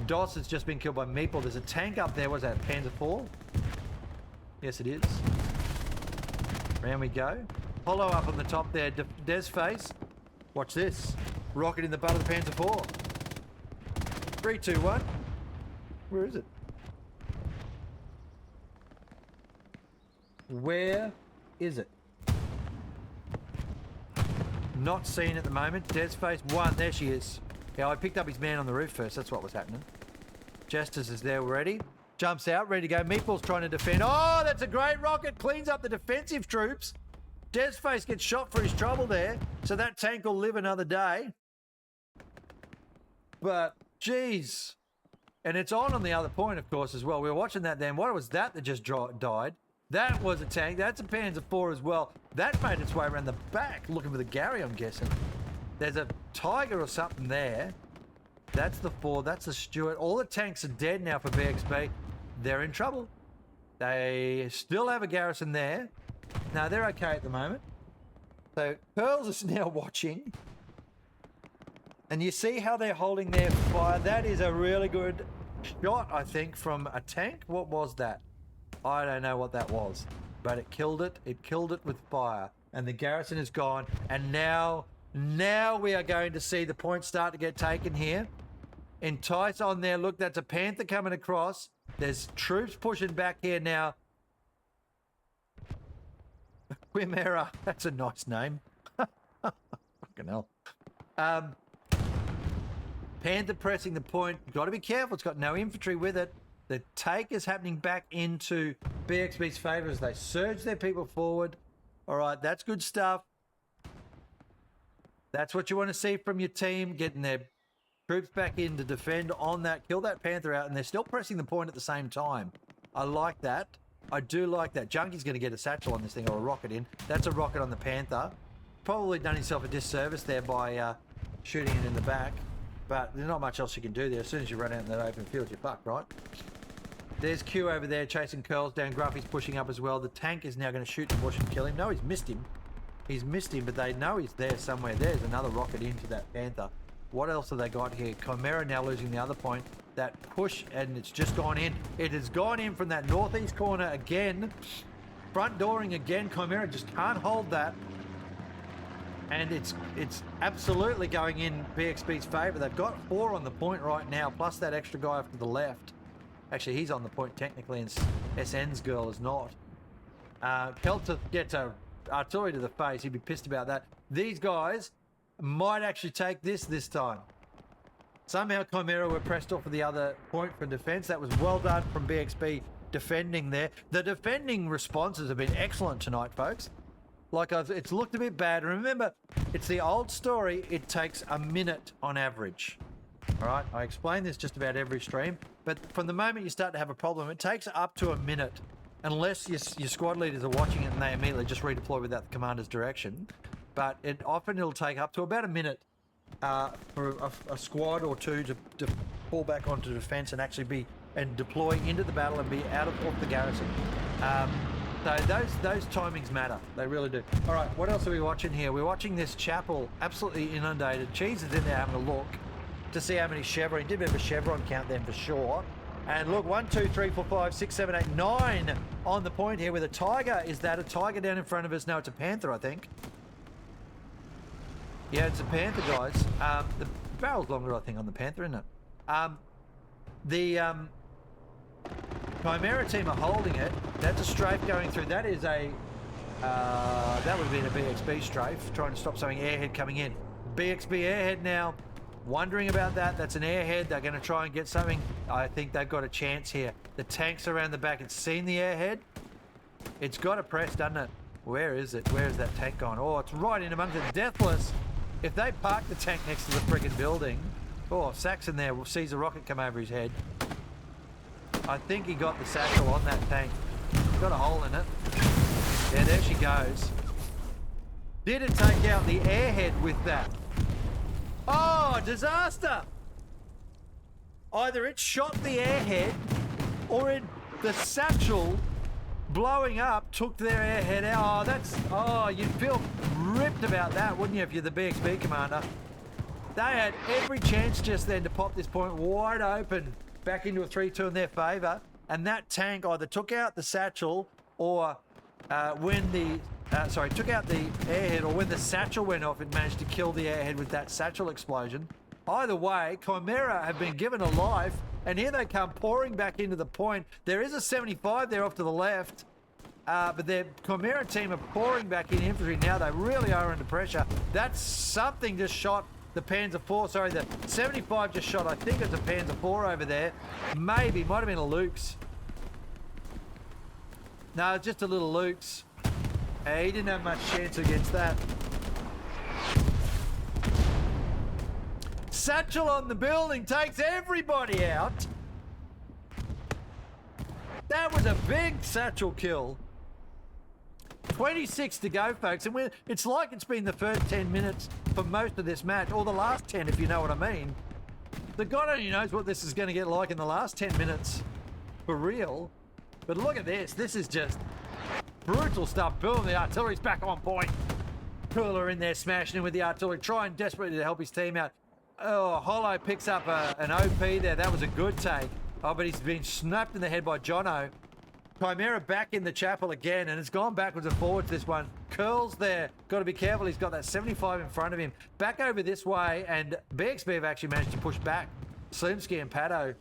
Doss has just been killed by Meeple. There's a tank up there. What's that? Panzer 4? Yes, it is. Round we go. Hollow up on the top there. Des face. Watch this. Rocket in the butt of the Panzer 4. 3, 2, 1. Where is it? Where is it? Not seen at the moment. Des face 1. There she is. Yeah, I picked up his man on the roof first. That's what was happening. Jesters is there already. Jumps out, ready to go. Meatball's trying to defend. Oh, that's a great rocket. Cleans up the defensive troops. Desface gets shot for his trouble there. So that tank will live another day. But, geez. And it's on the other point, of course, as well. We were watching that then. What was that just died? That was a tank. That's a Panzer 4 as well. That made its way around the back, looking for the Gary, I'm guessing. There's a Tiger or something there. That's the 4. That's the Stuart. All the tanks are dead now for BxB. They're in trouble. They still have a garrison there. No, they're okay at the moment. So Pearls is now watching. And you see how they're holding their fire. That is a really good shot, I think, from a tank. What was that? I don't know what that was. But it killed it. It killed it with fire. And the garrison is gone. And now we are going to see the points start to get taken here. Entice on there. Look, that's a Panther coming across. There's troops pushing back here now. Chimera. That's a nice name. Fucking hell. Panther pressing the point. Got to be careful. It's got no infantry with it. The take is happening back into BxB's favour as they surge their people forward. All right, that's good stuff. That's what you want to see from your team, getting their troops back in to defend on that, kill that Panther out, and they're still pressing the point at the same time. I like that. I do like that. Junkie's going to get a satchel on this thing or a rocket in. That's a rocket on the Panther. Probably done himself a disservice there by shooting it in the back. But there's not much else you can do there. As soon as you run out in that open field, you're fucked, right? There's Q over there chasing Curls down. Gruffy's pushing up as well. The tank is now going to shoot the bush and kill him. No, he's missed him. He's missed him, but they know he's there somewhere. There's another rocket into that Panther. What else have they got here? Chimera now losing the other point. That push, and it's just gone in. It has gone in from that northeast corner again. Front dooring again. Chimera just can't hold that. And it's absolutely going in BxB's favour. They've got 4 on the point right now, plus that extra guy off to the left. Actually, he's on the point technically, and SN's girl is not. Pelter gets a artillery to the face. He'd be pissed about that. These guys might actually take this time. Somehow Chimera were pressed off of the other point for defence. That was well done from BxB defending there. The defending responses have been excellent tonight, folks. It's looked a bit bad. Remember, it's the old story. It takes a minute on average. All right, I explain this just about every stream. But from the moment you start to have a problem, it takes up to a minute, unless your squad leaders are watching it and they immediately just redeploy without the commander's direction. But it'll take up to about a minute for a squad or two to fall back onto defence and actually deploy into the battle and be off the garrison. So those timings matter. They really do. All right, what else are we watching here? We're watching this chapel absolutely inundated. Cheese is in there having a look to see how many chevron. He did a bit of a chevron count then for sure. And look, 1, 2, 3, 4, 5, 6, 7, 8, 9 on the point here with a tiger. Is that a tiger down in front of us? No, it's a panther, I think. Yeah, it's a panther, guys. The barrel's longer, I think, on the panther, isn't it? The Chimera team are holding it. That's a strafe going through. That is a... that would have been a BxB strafe, trying to stop something airhead coming in. BxB airhead now. Wondering about that. That's an airhead. They're going to try and get something. I think they've got a chance here. The tank's around the back. It's seen the airhead. It's got to press, doesn't it? Where is it? Where is that tank gone? Oh, it's right in amongst it. Deathless. If they park the tank next to the friggin' building... Oh, Saxon there sees a rocket come over his head. I think he got the satchel on that tank. Got a hole in it. Yeah, there she goes. Did it take out the airhead with that? Oh, disaster! Either it shot the airhead or the satchel blowing up took their airhead out. Oh, you'd feel ripped about that, wouldn't you, if you're the BxB commander? They had every chance just then to pop this point wide open back into a 3-2 in their favour. And that tank either took out the satchel or took out the airhead, or when the satchel went off, it managed to kill the airhead with that satchel explosion. Either way, Chimera have been given a life, and here they come pouring back into the point. There is a 75 there off to the left, but the Chimera team are pouring back in infantry now. They really are under pressure. That's something just shot the Panzer IV. Sorry, the 75 just shot, I think it's a Panzer IV over there. Maybe, might have been a Luke's. No, just a little Luke's. He didn't have much chance against that. Satchel on the building takes everybody out. That was a big satchel kill. 26 to go, folks, and it's like it's been the first 10 minutes for most of this match, or the last 10, if you know what I mean. The God only knows what this is going to get like in the last 10 minutes, for real. But look at this. This is just brutal stuff. Boom, the artillery's back on point. Cooler in there smashing him with the artillery, trying desperately to help his team out. Oh, Hollow picks up an OP there. That was a good take. Oh, but he's been snapped in the head by Jono. Chimera back in the chapel again, and it's gone backwards and forwards, this one. Curls there. Got to be careful. He's got that 75 in front of him. Back over this way, and BxB have actually managed to push back Slimsky and Pato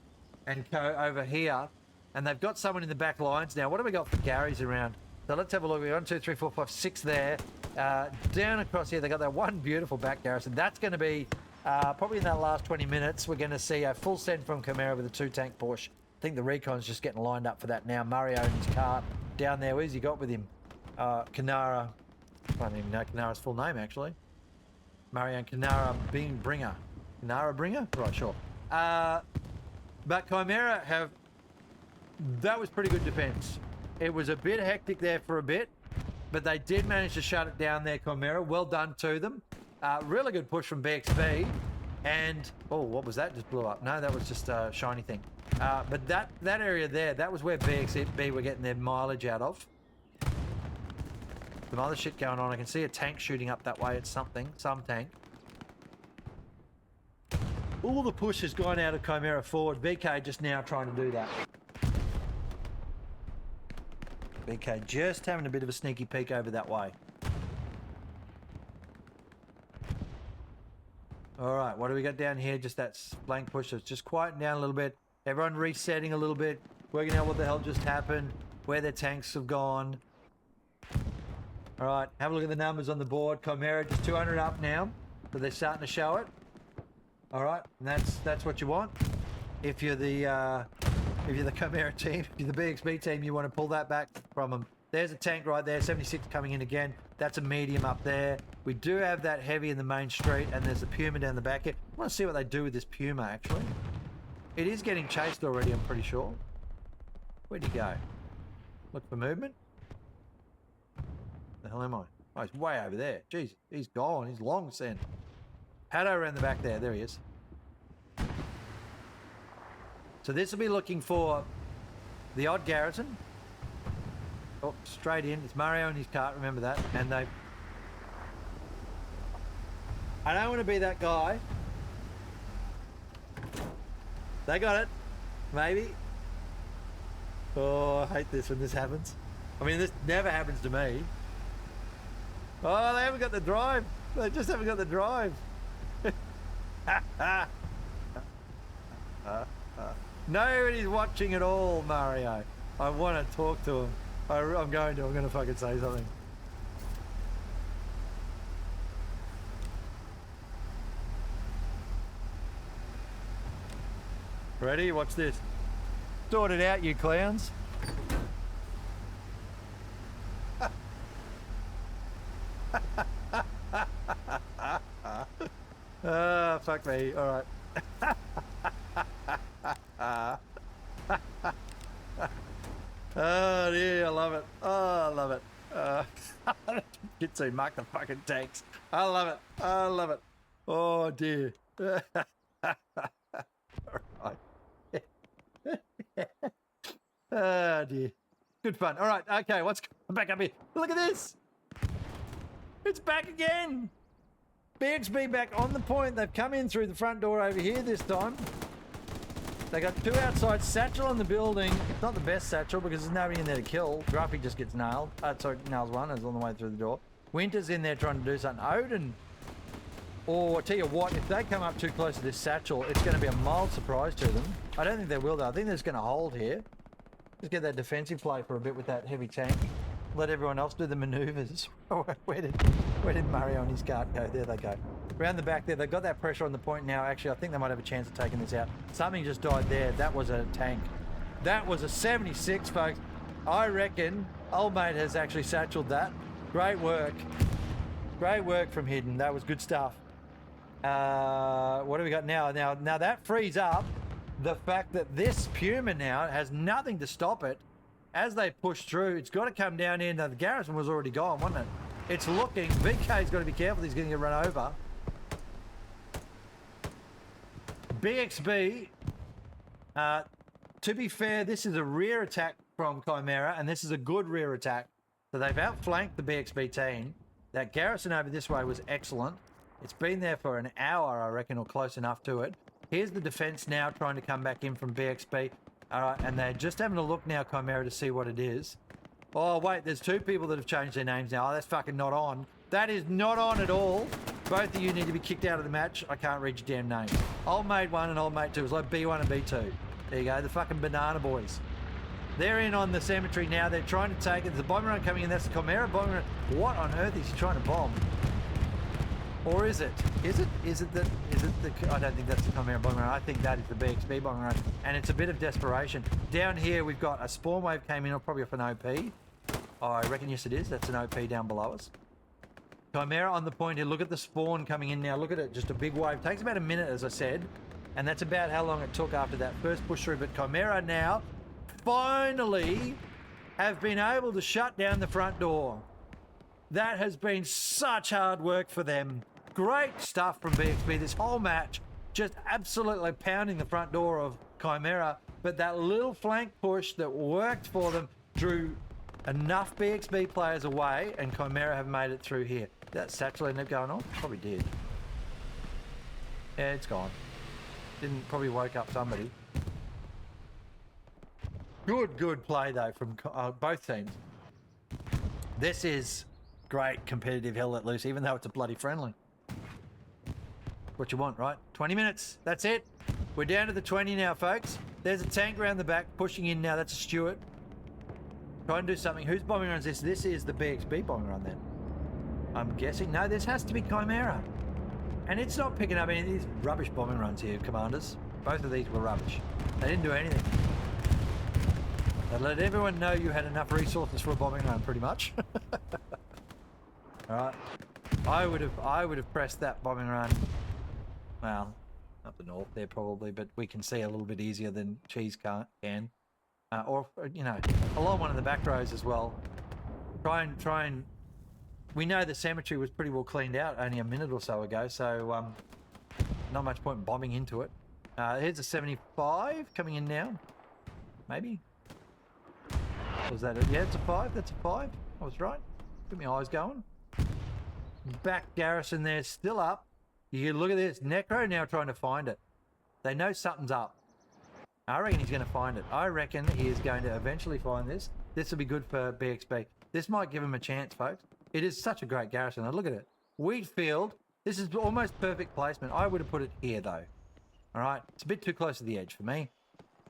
and co over here. And they've got someone in the back lines now. What have we got for Gary's around? So let's have a look. We've got 1, 2, 3, 4, 5, 6 there. Down across here, they got that one beautiful back garrison. That's going to be probably in that last 20 minutes. We're going to see a full send from Chimera with a 2-tank push. I think the recon's just getting lined up for that now. Mario and his cart down there. Where's he got with him? Kanara. I don't even know Kanara's full name, actually. Mario and Kanara Bringer. Kanara Bringer? Right, sure. But Chimera have... That was pretty good defense. It was a bit hectic there for a bit, but they did manage to shut it down there, Chimera. Well done to them. Really good push from BxB. And, oh, what was that? Just blew up. No, that was just a shiny thing. But that area there, that was where BxB were getting their mileage out of. Some other shit going on. I can see a tank shooting up that way. It's something. Some tank. All the push has gone out of Chimera forward. BK just now trying to do that. BK just having a bit of a sneaky peek over that way. All right, what do we got down here? Just that blank push. It's just quieting down a little bit. Everyone resetting a little bit, working out what the hell just happened, where their tanks have gone. All right, have a look at the numbers on the board. Chimera just 200 up now, so they're starting to show it. All right, and that's what you want. If you're the Chimera team, if you're the BxB team, you want to pull that back from them. There's a tank right there, 76 coming in again. That's a medium up there. We do have that heavy in the main street, and there's a Puma down the back here. I want to see what they do with this Puma, actually. It is getting chased already, I'm pretty sure. Where'd he go? Look for movement. The hell am I? Oh, he's way over there. Jeez, he's gone. He's long sent. Pato around the back there. There he is. So this will be looking for the odd garrison. Oh, straight in. It's Mario and his cart, remember that. And I don't want to be that guy. They got it. Maybe. Oh, I hate this when this happens. I mean, this never happens to me. Oh, they haven't got the drive. They just haven't got the drive. Nobody's watching at all, Mario. I want to talk to him. I'm going to fucking say something. Ready? Watch this. Sort it out, you clowns. Ah, fuck me. All right. Oh dear, I love it. Oh, I love it. Get to mark the fucking tanks. I love it. I love it. Oh dear. All right. Oh dear. Good fun. All right. Okay, let's come back up here. Look at this. It's back again. BxB back on the point. They've come in through the front door over here this time. They got two outside. Satchel on the building. It's not the best Satchel because there's nobody in there to kill. Gruffy just gets nailed. Sorry, nails one. Is on the way through the door. Winter's in there trying to do something. Odin. Or I tell you what, if they come up too close to this Satchel, it's going to be a mild surprise to them. I don't think they will though. I think they're just going to hold here. Just get that defensive play for a bit with that heavy tank. Let everyone else do the manoeuvres. Where did Mario and his cart go? There they go. Around the back there, they've got that pressure on the point now. Actually, I think they might have a chance of taking this out. Something just died there. That was a tank. That was a 76, folks. I reckon old mate has actually satcheled that. Great work. Great work from Hidden. That was good stuff. What do we got now? Now that frees up the fact that this Puma now has nothing to stop it. As they push through, it's got to come down here. Now, the garrison was already gone, wasn't it? It's looking. VK's got to be careful. He's going to get run over. BxB, to be fair, this is a rear attack from Chimera, and this is a good rear attack. So they've outflanked the BxB team. That garrison over this way was excellent. It's been there for an hour, I reckon, or close enough to it. Here's the defense now trying to come back in from BxB. All right, and they're just having a look now, Chimera, to see what it is. Oh, wait, there's two people that have changed their names now. Oh, that's fucking not on. That is not on at all. Both of you need to be kicked out of the match. I can't read your damn names. Old mate 1 and old mate 2. It's like B1 and B2. There you go, the fucking banana boys. They're in on the cemetery now. They're trying to take it. There's a bomber run coming in. That's the Chimera bomber run. What on earth is he trying to bomb? Or is it? Is it the, I don't think that's the Chimera bomber run. I think that is the BxB bomber run. And it's a bit of desperation. Down here, we've got a spawn wave came in, probably off an OP. Oh, I reckon, yes it is. That's an OP down below us. Chimera on the point here. Look at the spawn coming in now. Look at it. Just a big wave. Takes about a minute, as I said. And that's about how long it took after that first push through. But Chimera now finally have been able to shut down the front door. That has been such hard work for them. Great stuff from BxB this whole match. Just absolutely pounding the front door of Chimera. But that little flank push that worked for them drew enough BxB players away, and Chimera have made it through here. Did that satchel end up going on? Probably did. Yeah, it's gone. Didn't probably woke up somebody. Good play though from both teams. This is great competitive hell let loose, even though it's a bloody friendly. What you want, right? 20 minutes. That's it. We're down to the 20 now, folks. There's a tank around the back pushing in now. That's a Stewart. Try and do something. Whose bombing run is this? This is the BxB bombing run then. I'm guessing. No, this has to be Chimera. And it's not picking up any of these rubbish bombing runs here, commanders. Both of these were rubbish. They didn't do anything. They let everyone know you had enough resources for a bombing run, pretty much. All right. I would have pressed that bombing run. Well, up the north there probably, but we can see a little bit easier than Cheese can. Or, you know, along one of the back rows as well. Try and... We know the cemetery was pretty well cleaned out only a minute or so ago, so not much point bombing into it. Here's a 75 coming in now. Maybe. Was that it? Yeah, it's a 5. That's a 5. I was right. Got my eyes going. Back garrison there, still up. You look at this. Necro now trying to find it. They know something's up. I reckon he's going to find it. I reckon he is going to eventually find this. This will be good for BxB. This might give him a chance, folks. It is such a great garrison. Now look at it. Wheatfield. This is almost perfect placement. I would have put it here, though. All right? It's a bit too close to the edge for me.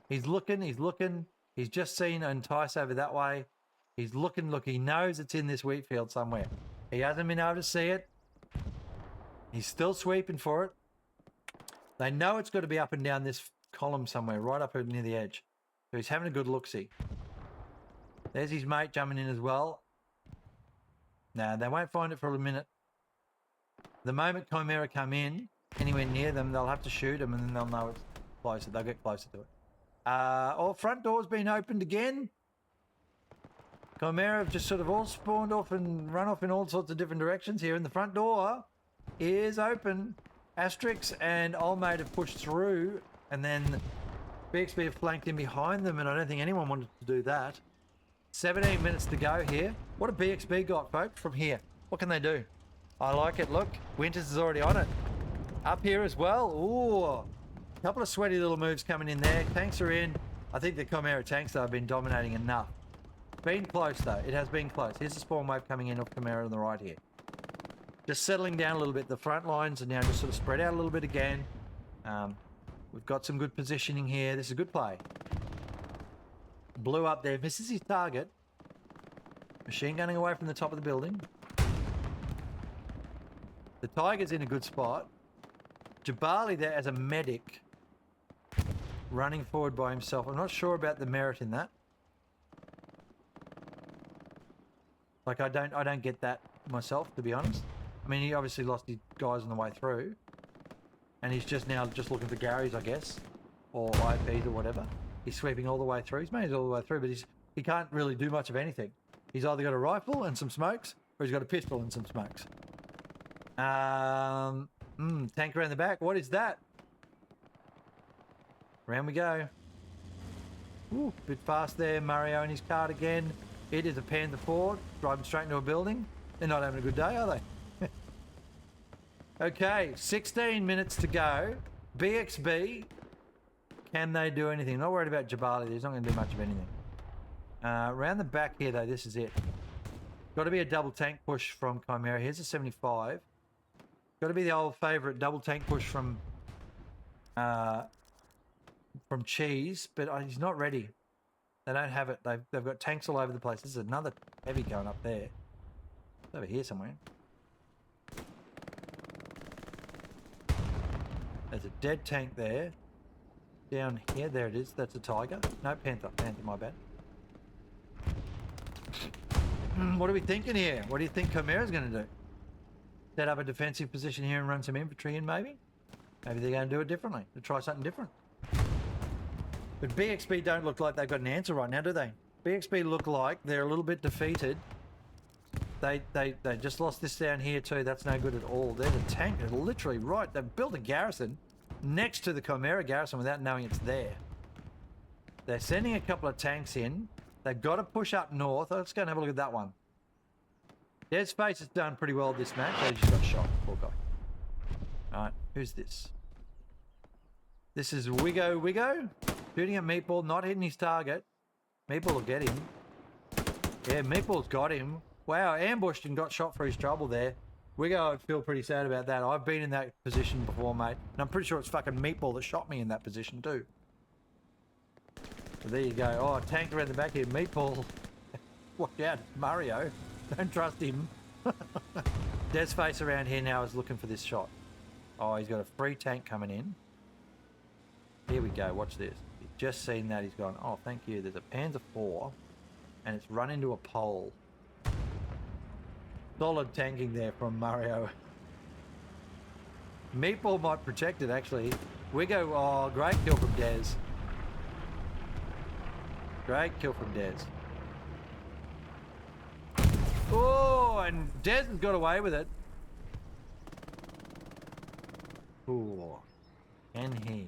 He's looking. He's looking. He's just seen Entice over that way. He's looking. Look, he knows it's in this wheatfield somewhere. He hasn't been able to see it. He's still sweeping for it. They know it's got to be up and down this column somewhere, right up near the edge. So he's having a good look-see. There's his mate jumping in as well. Now, they won't find it for a minute. The moment Chimera come in, anywhere near them, they'll have to shoot them and then they'll know it's closer. They'll get closer to it. Front door's been opened again. Chimera have just sort of all spawned off and run off in all sorts of different directions here. And the front door is open. Asterix and Old Mate have pushed through. And then BxB have flanked in behind them. And I don't think anyone wanted to do that. 17 minutes to go here. What have BxB got, folks, from here? What can they do? I like it. Look, Winters is already on it. Up here as well. Ooh, a couple of sweaty little moves coming in there. Tanks are in. I think the Chimera tanks, though, have been dominating enough. Been close, though. It has been close. Here's the spawn wave coming in off Chimera on the right here. Just settling down a little bit. The front lines are now just sort of spread out a little bit again. We've got some good positioning here. This is a good play. Blue up there. Misses his target. Machine gunning away from the top of the building. The Tiger's in a good spot. Jabali there as a medic. Running forward by himself. I'm not sure about the merit in that. Like, I don't get that myself, to be honest. I mean, he obviously lost his guys on the way through. And he's just now just looking for Garys, I guess. Or IPs or whatever. He's sweeping all the way through. He's made it all the way through, but he can't really do much of anything. He's either got a rifle and some smokes, or he's got a pistol and some smokes. Tank around the back. What is that? Round we go. Ooh, bit fast there. Mario in his cart again. It is a Panther Ford, driving straight into a building. They're not having a good day, are they? Okay, 16 minutes to go. BxB, can they do anything? Not worried about Jabali. He's not going to do much of anything. Around the back here, though, this is it. Got to be a double tank push from Chimera. Here's a 75. Got to be the old favourite double tank push from Cheese, but he's not ready. They don't have it. They've got tanks all over the place. This is another heavy going up there. It's over here somewhere. There's a dead tank there. Down here, there it is. That's a Tiger. No, Panther. Panther, my bad. What are we thinking here? What do you think Chimera's going to do? Set up a defensive position here and run some infantry in, maybe? Maybe they're going to do it differently. They'll try something different. But BxB don't look like they've got an answer right now, do they? BxB look like they're a little bit defeated. They just lost this down here too. That's no good at all. There's a tank. They're literally right. They've built a garrison next to the Chimera garrison without knowing it's there. They're sending a couple of tanks in. They've got to push up north. Let's go and have a look at that one. Dead Space has done pretty well this match. They just got shot. Poor guy. Alright, who's this? This is Wiggo. Shooting at Meatball, not hitting his target. Meatball will get him. Yeah, Meatball's got him. Wow, ambushed and got shot for his trouble there. Wiggo, I'd feel pretty sad about that. I've been in that position before, mate. And I'm pretty sure it's fucking Meatball that shot me in that position too. So there you go. Oh, tank around the back here. Meatball. Watch out, Mario. Don't trust him. Dead's Face around here now is looking for this shot. Oh, he's got a free tank coming in. Here we go. Watch this. He's just seen that. He's gone, oh, thank you. There's a Panzer IV, and it's run into a pole. Solid tanking there from Mario. Meatball might protect it, actually. Wiggo, oh, great kill from Dez. Great kill from Dez. Oh, and Dez has got away with it. Oh, can he?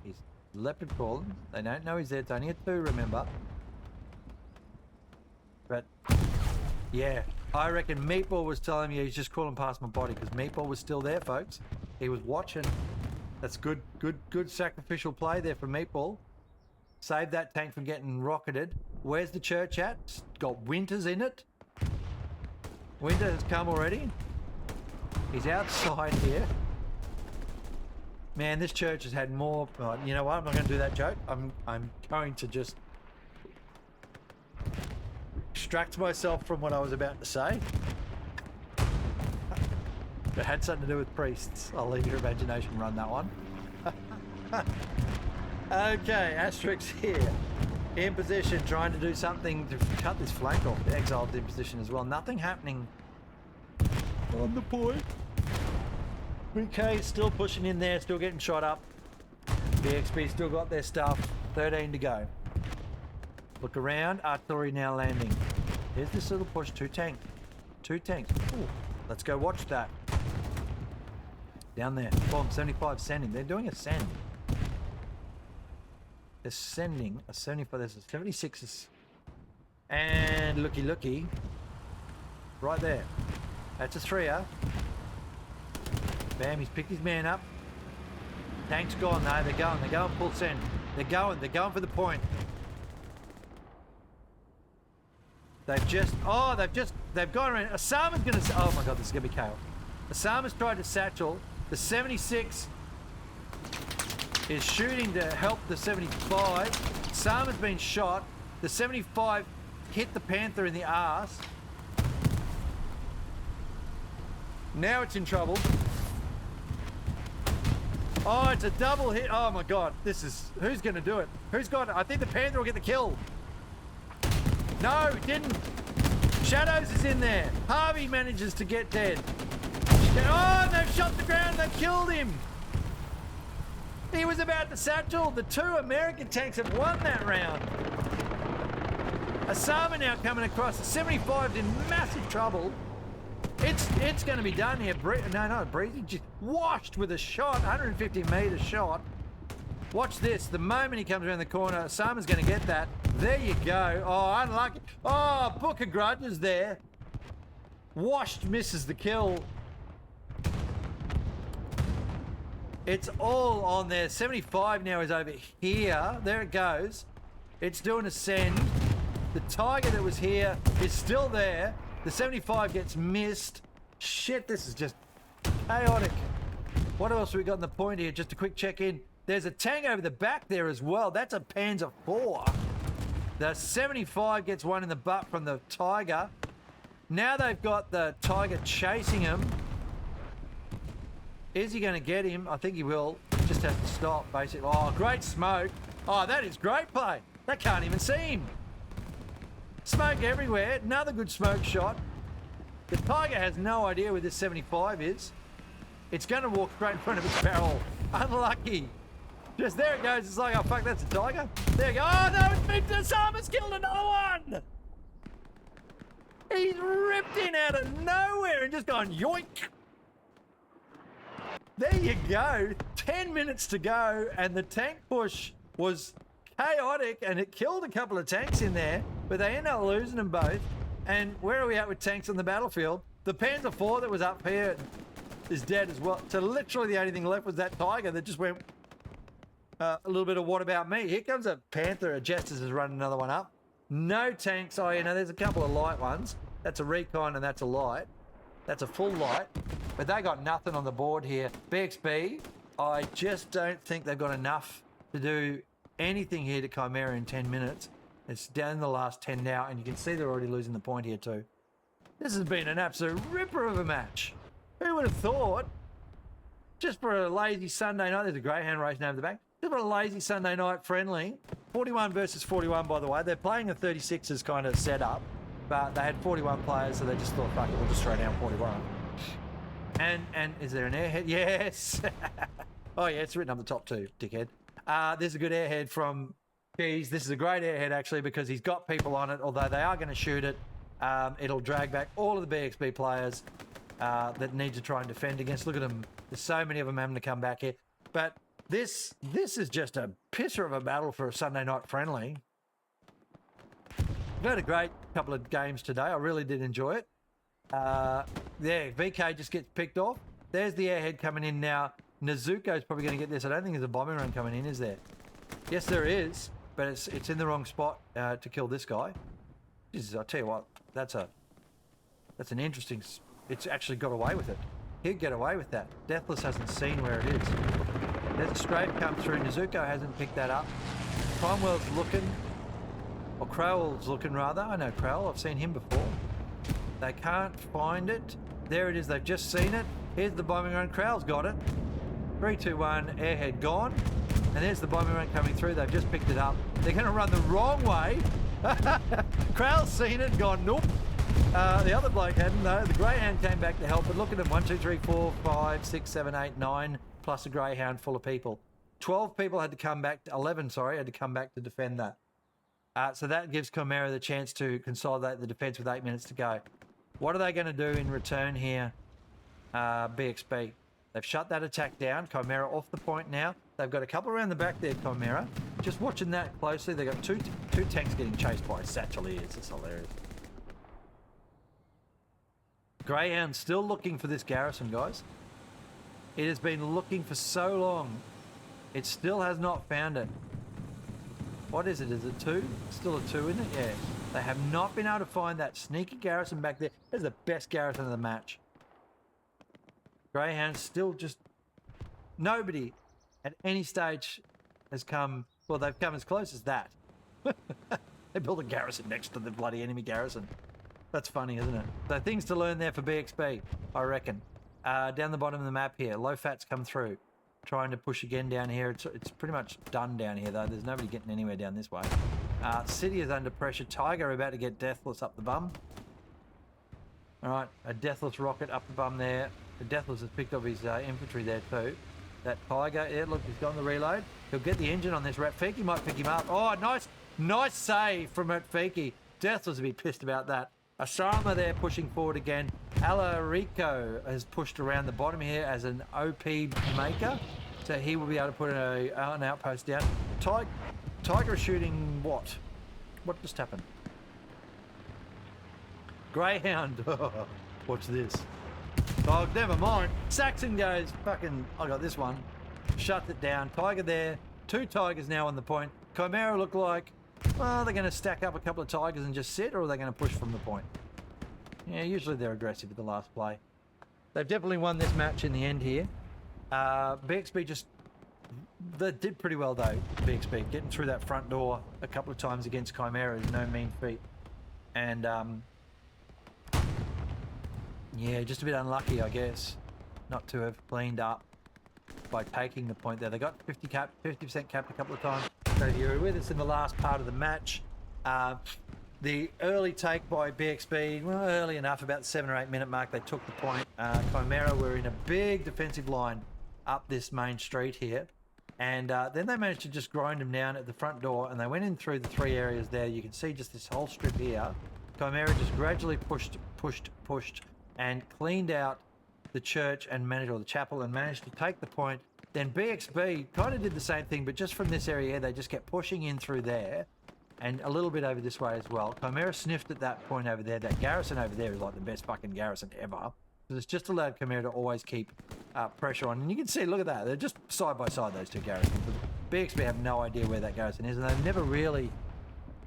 He's leopard crawling. They don't know he's there. It's only a 2, remember. But, yeah, I reckon Meatball was telling me he's just crawling past my body because Meatball was still there, folks. He was watching. That's good sacrificial play there from Meatball. Save that tank from getting rocketed. Where's the church at? It's got Winters in it. Winter has come already. He's outside here. Man, this church has had more... Oh, you know what? I'm not going to do that joke. I'm going to just extract myself from what I was about to say. It had something to do with priests. I'll leave your imagination run that one. Okay, Asterix here. In position, trying to do something to cut this flank off. The Exile's in position as well. Nothing happening on the point. BK is still pushing in there, still getting shot up. BxB still got their stuff. 13 to go. Look around. Artillery now landing. Here's this little push. Two tanks. Ooh, let's go watch that. Down there. Bomb 75 sending. They're doing a send. They're sending a 75. There's a 76. And looky. Right there. That's a 3-er. Bam, he's picked his man up. Tank's gone though. They're going full send. They're going for the point. They've gone around. Osama's gonna, oh my God, this is gonna be chaos. Osama's tried to satchel. The 76 is shooting to help the 75. Osama's been shot. The 75 hit the Panther in the arse. Now it's in trouble. Oh, it's a double hit. Oh my God, this is, who's gonna do it? Who's got it? I think the Panther will get the kill. No, it didn't. Shadows is in there. Harvey manages to get dead. Oh, they've shot the ground. They've killed him. He was about to satchel. The 2 American tanks have won that round. Osama now coming across. The 75's in massive trouble. It's going to be done here. Breezy just washed with a shot, 150 meter shot. Watch this. The moment he comes around the corner, Osama's going to get that. There you go. Oh, unlucky. Oh, Book of Grudges there. Washed misses the kill. It's all on there. 75 now is over here. There it goes. It's doing a send. The Tiger that was here is still there. The 75 gets missed. Shit, this is just chaotic. What else have we got in the point here? Just a quick check in. There's a tank over the back there as well. That's a Panzer IV. The 75 gets one in the butt from the Tiger. Now they've got the Tiger chasing him. Is he going to get him? I think he will. He just has to stop, basically. Oh, great smoke. Oh, that is great play. They can't even see him. Smoke everywhere. Another good smoke shot. The Tiger has no idea where this 75 is. It's going to walk straight in front of its barrel. Unlucky. Just there it goes. It's like, oh, fuck, that's a Tiger. There you go. Oh, no, it's been Osama's killed another one. He's ripped in out of nowhere and just gone yoink. There you go. 10 minutes to go, and the tank push was chaotic, and it killed a couple of tanks in there, but they ended up losing them both. And where are we at with tanks on the battlefield? The Panzer IV that was up here is dead as well. So literally the only thing left was that Tiger that just went a little bit of what about me? Here comes a Panther. A Jesters is running another one up. No tanks. Oh, you know, there's a couple of light ones. That's a recon and that's a light. That's a full light. But they got nothing on the board here. BxB, I just don't think they've got enough to do anything here to Chimera in 10 minutes. It's down in the last 10 now, and you can see they're already losing the point here too. This has been an absolute ripper of a match. Who would have thought? Just for a lazy Sunday night, there's a greyhound racing over the back. Just for a lazy Sunday night friendly. 41 versus 41, by the way. They're playing a 36ers kind of setup, but they had 41 players, so they just thought, fuck it, we'll just throw down 41. And is there an airhead? Yes. Oh yeah, it's written on the top too, dickhead. There's a good airhead from Keys. This is a great airhead actually because he's got people on it, although they are going to shoot it. It'll drag back all of the BxB players that need to try and defend against. Look at them. There's so many of them having to come back here. But this is just a pisser of a battle for a Sunday night friendly. We've had a great couple of games today. I really did enjoy it. Yeah, VK just gets picked off. There's the airhead coming in now. Nezuko's probably going to get this. I don't think there's a bombing run coming in, is there? Yes, there is, but it's in the wrong spot to kill this guy. Jesus, I'll tell you what, that's an interesting... It's actually got away with it. He'd get away with that. Deathless hasn't seen where it is. There's a strafe come through. Nezuko hasn't picked that up. Cromwell's looking, or Crowell's looking rather. I know Crowell, I've seen him before. They can't find it. There it is, they've just seen it. Here's the bombing run, Crowell's got it. 3, 2, 1, airhead gone. And there's the bombing run coming through. They've just picked it up. They're going to run the wrong way. Crowell's seen it, gone, nope. The other bloke hadn't, though. The Greyhound came back to help, but look at them. 1, 2, 3, 4, 5, 6, 7, 8, 9, plus a Greyhound full of people. 12 people had to come back, 11, sorry, had to come back to defend that. So that gives Chimera the chance to consolidate the defence with 8 minutes to go. What are they going to do in return here, BxB? They've shut that attack down. Chimera off the point now. They've got a couple around the back there, Chimera. Just watching that closely. They've got two tanks getting chased by satchel ears. It's hilarious. Greyhound still looking for this garrison, guys. It has been looking for so long. It still has not found it. What is it? Is it 2? Still a 2, isn't it? Yeah. They have not been able to find that sneaky garrison back there. This is the best garrison of the match. Greyhound still just... Nobody at any stage has come... Well, they've come as close as that. They built a garrison next to the bloody enemy garrison. That's funny, isn't it? So things to learn there for BxB, I reckon. Down the bottom of the map here, low fats come through. Trying to push again down here. It's pretty much done down here, though. There's nobody getting anywhere down this way. City is under pressure. Tiger about to get Deathless up the bum. All right, a Deathless rocket up the bum there. The Deathless has picked up his infantry there too. That Tiger, yeah, look, he's got the reload. He'll get the engine on this. Rafiki might pick him up. Oh, nice save from Rafiki. Deathless will be pissed about that. Asama there pushing forward again. Alarico has pushed around the bottom here as an OP maker. So he will be able to put an outpost down. Tiger shooting what? What just happened? Greyhound. Watch this. Oh, never mind. Saxon goes, fucking, I got this one. Shut it down. Tiger there. 2 Tigers now on the point. Chimera look like, well, they're going to stack up a couple of Tigers and just sit, or are they going to push from the point? Yeah, usually they're aggressive at the last play. They've definitely won this match in the end here. BxB just... They did pretty well, though, BxB. Getting through that front door a couple of times against Chimera is no mean feat. And, yeah, just a bit unlucky, I guess, not to have cleaned up by taking the point there. They got 50% capped a couple of times. So you're with us in the last part of the match. The early take by BxB, well, early enough, about the 7 or 8 minute mark, they took the point. Chimera were in a big defensive line up this main street here. And then they managed to just grind them down at the front door, and they went in through the 3 areas there. You can see just this whole strip here. Chimera just gradually pushed, and cleaned out the church and managed, or the chapel, and managed to take the point. Then BxB kind of did the same thing, but just from this area, they just kept pushing in through there, and a little bit over this way as well. Chimera sniffed at that point over there. That garrison over there is like the best fucking garrison ever. So it's just allowed Chimera to always keep pressure on. And you can see, look at that. They're just side by side, those 2 garrisons. BxB have no idea where that garrison is, and they've never really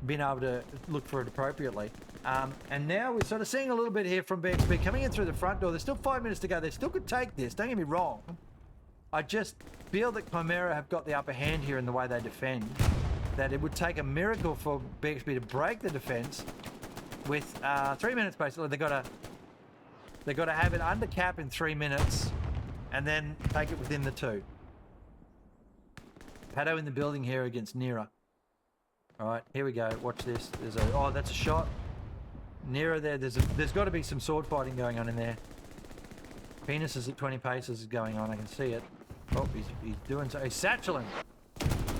been able to look for it appropriately. And now we're sort of seeing a little bit here from BxB coming in through the front door. There's still 5 minutes to go. They still could take this, don't get me wrong. I just feel that Chimera have got the upper hand here in the way they defend. That it would take a miracle for BxB to break the defense with 3 minutes basically. They've got to have it under cap in 3 minutes and then take it within the 2. Pato in the building here against Nera. All right, here we go. Watch this. Oh, that's a shot. Nera there. There's got to be some sword fighting going on in there. Penis is at 20 paces is going on. I can see it. Oh, he's doing so. He's satcheling.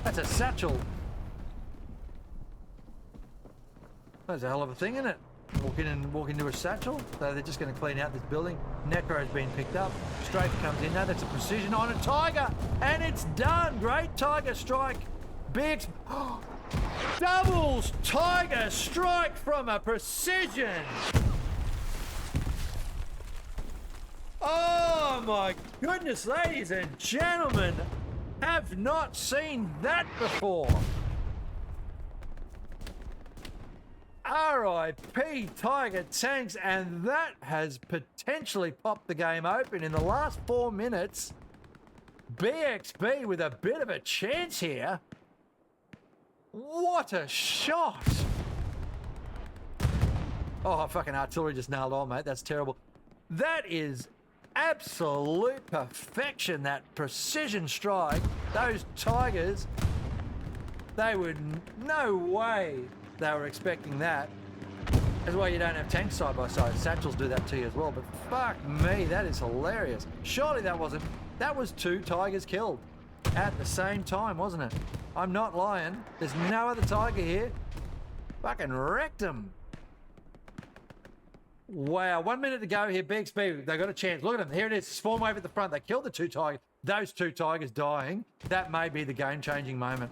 That's a satchel. That's a hell of a thing, isn't it? Walk into a satchel. So they're just going to clean out this building. Necro's been picked up. Strafe comes in now. That's a precision on a Tiger, and it's done. Great Tiger strike. Big. Doubles Tiger strike from a precision. Oh my goodness, ladies and gentlemen, have not seen that before. R.I.P. Tiger Tanks, and that has potentially popped the game open in the last 4 minutes. BxB with a bit of a chance here. What a shot. Oh, fucking artillery just nailed on, mate. That's terrible. That is absolute perfection, that precision strike. Those Tigers, they would, no way they were expecting that. That's why you don't have tanks side by side. Satchels do that to you as well, but fuck me, that is hilarious. Surely that was 2 Tigers killed at the same time, wasn't it? I'm not lying. There's no other Tiger here. Fucking wrecked him. Wow, 1 minute to go here. BxB, they got a chance. Look at them. Here it is. Swarm wave at the front. They killed the 2 Tigers. Those 2 Tigers dying. That may be the game-changing moment.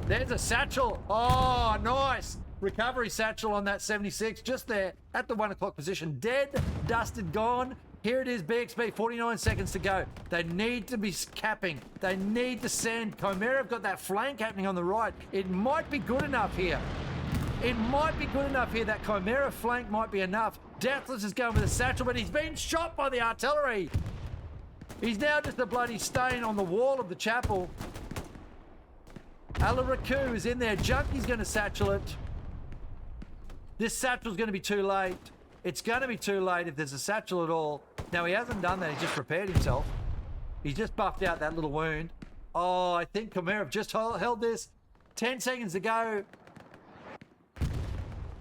There's a satchel. Oh, nice. Recovery satchel on that 76. Just there at the 1 o'clock position. Dead, dusted, gone. Here it is, BxB, 49 seconds to go. They need to be capping. They need to send. Chimera have got that flank happening on the right. It might be good enough here. It might be good enough here. That Chimera flank might be enough. Deathless is going with a satchel, but he's been shot by the artillery. He's now just a bloody stain on the wall of the chapel. Alaraku is in there. Junkie's going to satchel it. This satchel's going to be too late. It's going to be too late if there's a satchel at all. Now, he hasn't done that. He's just repaired himself. He's just buffed out that little wound. Oh, I think Chimera have just held this. 10 seconds to go.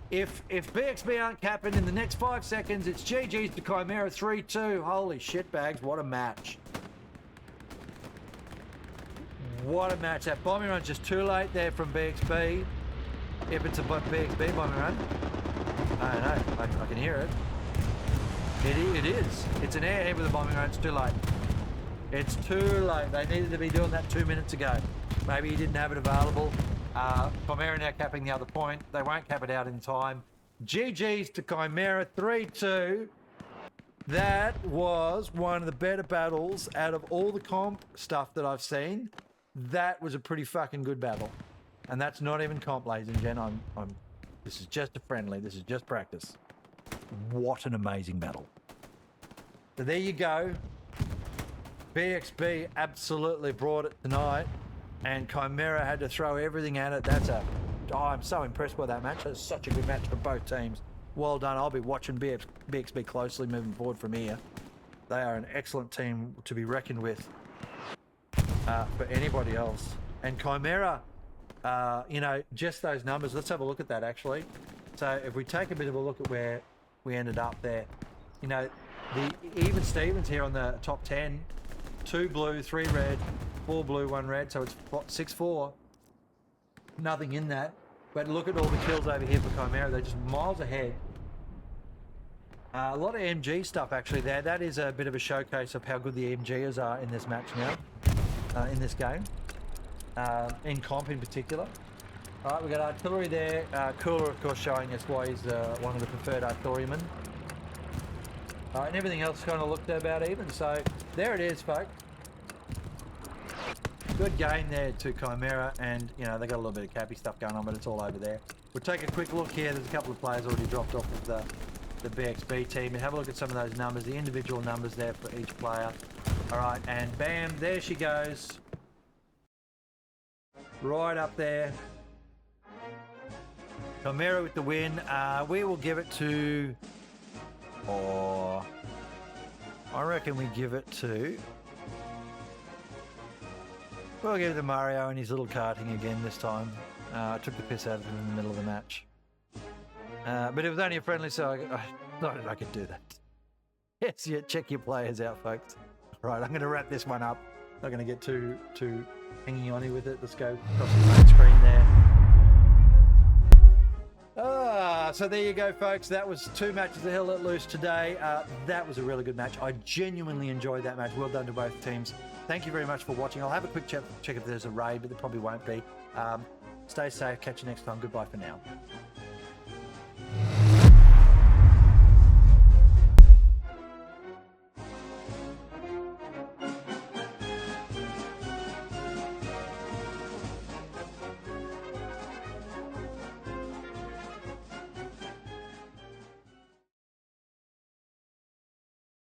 If BxB aren't capping in the next 5 seconds, it's GG's to Chimera 3-2. Holy shitbags, what a match. What a match. That bombing run's just too late there from BxB. If it's a BxB bombing run. I don't know. I can hear it. It is. It's an airhead with a bombing run. It's too late. It's too late. They needed to be doing that 2 minutes ago. Maybe he didn't have it available. Chimera now capping the other point. They won't cap it out in time. GG's to Chimera 3-2. That was one of the better battles out of all the comp stuff that I've seen. That was a pretty fucking good battle. And that's not even comp, ladies and gentlemen. This is just a friendly. This is just practice. What an amazing battle. So there you go. BxB absolutely brought it tonight. And Chimera had to throw everything at it. I'm so impressed by that match. That's such a good match for both teams. Well done. I'll be watching BxB closely moving forward from here. They are an excellent team to be reckoned with for anybody else. And Chimera, you know, just those numbers. Let's have a look at that, actually. So if we take a bit of a look at where we ended up there, you know, the even Stevens here on the top 10, 2 blue, 3 red, 4 blue, 1 red, so it's 6-4. Nothing in that. But look at all the kills over here for Chimera. They're just miles ahead. A lot of MG stuff actually there. That is a bit of a showcase of how good the MGers are in this match now, in this game, in comp in particular. All right, we've got artillery there. Cooler, of course, showing us why he's one of the preferred artillerymen. And everything else kind of looked about even. So there it is, folks. Good game there to Chimera, and you know they got a little bit of cappy stuff going on, but it's all over there. We'll take a quick look here. There's a couple of players already dropped off of the BxB team, and have a look at some of those numbers, the individual numbers there for each player. All right, and bam, there she goes, right up there. Chimera with the win. We will give it to, or I reckon we give it to. We'll give it to Mario and his little karting again this time. I took the piss out of him in the middle of the match. But it was only a friendly, so I thought I could do that. Yes, yeah, check your players out, folks. Right, I'm going to wrap this one up. Not going to get too hanging on with it. Let's go across the main screen there. So there you go, folks. That was 2 matches of Hell Let Loose today. That was a really good match. I genuinely enjoyed that match. Well done to both teams. Thank you very much for watching. I'll have a quick check if there's a raid, but there probably won't be. Stay safe. Catch you next time. Goodbye for now.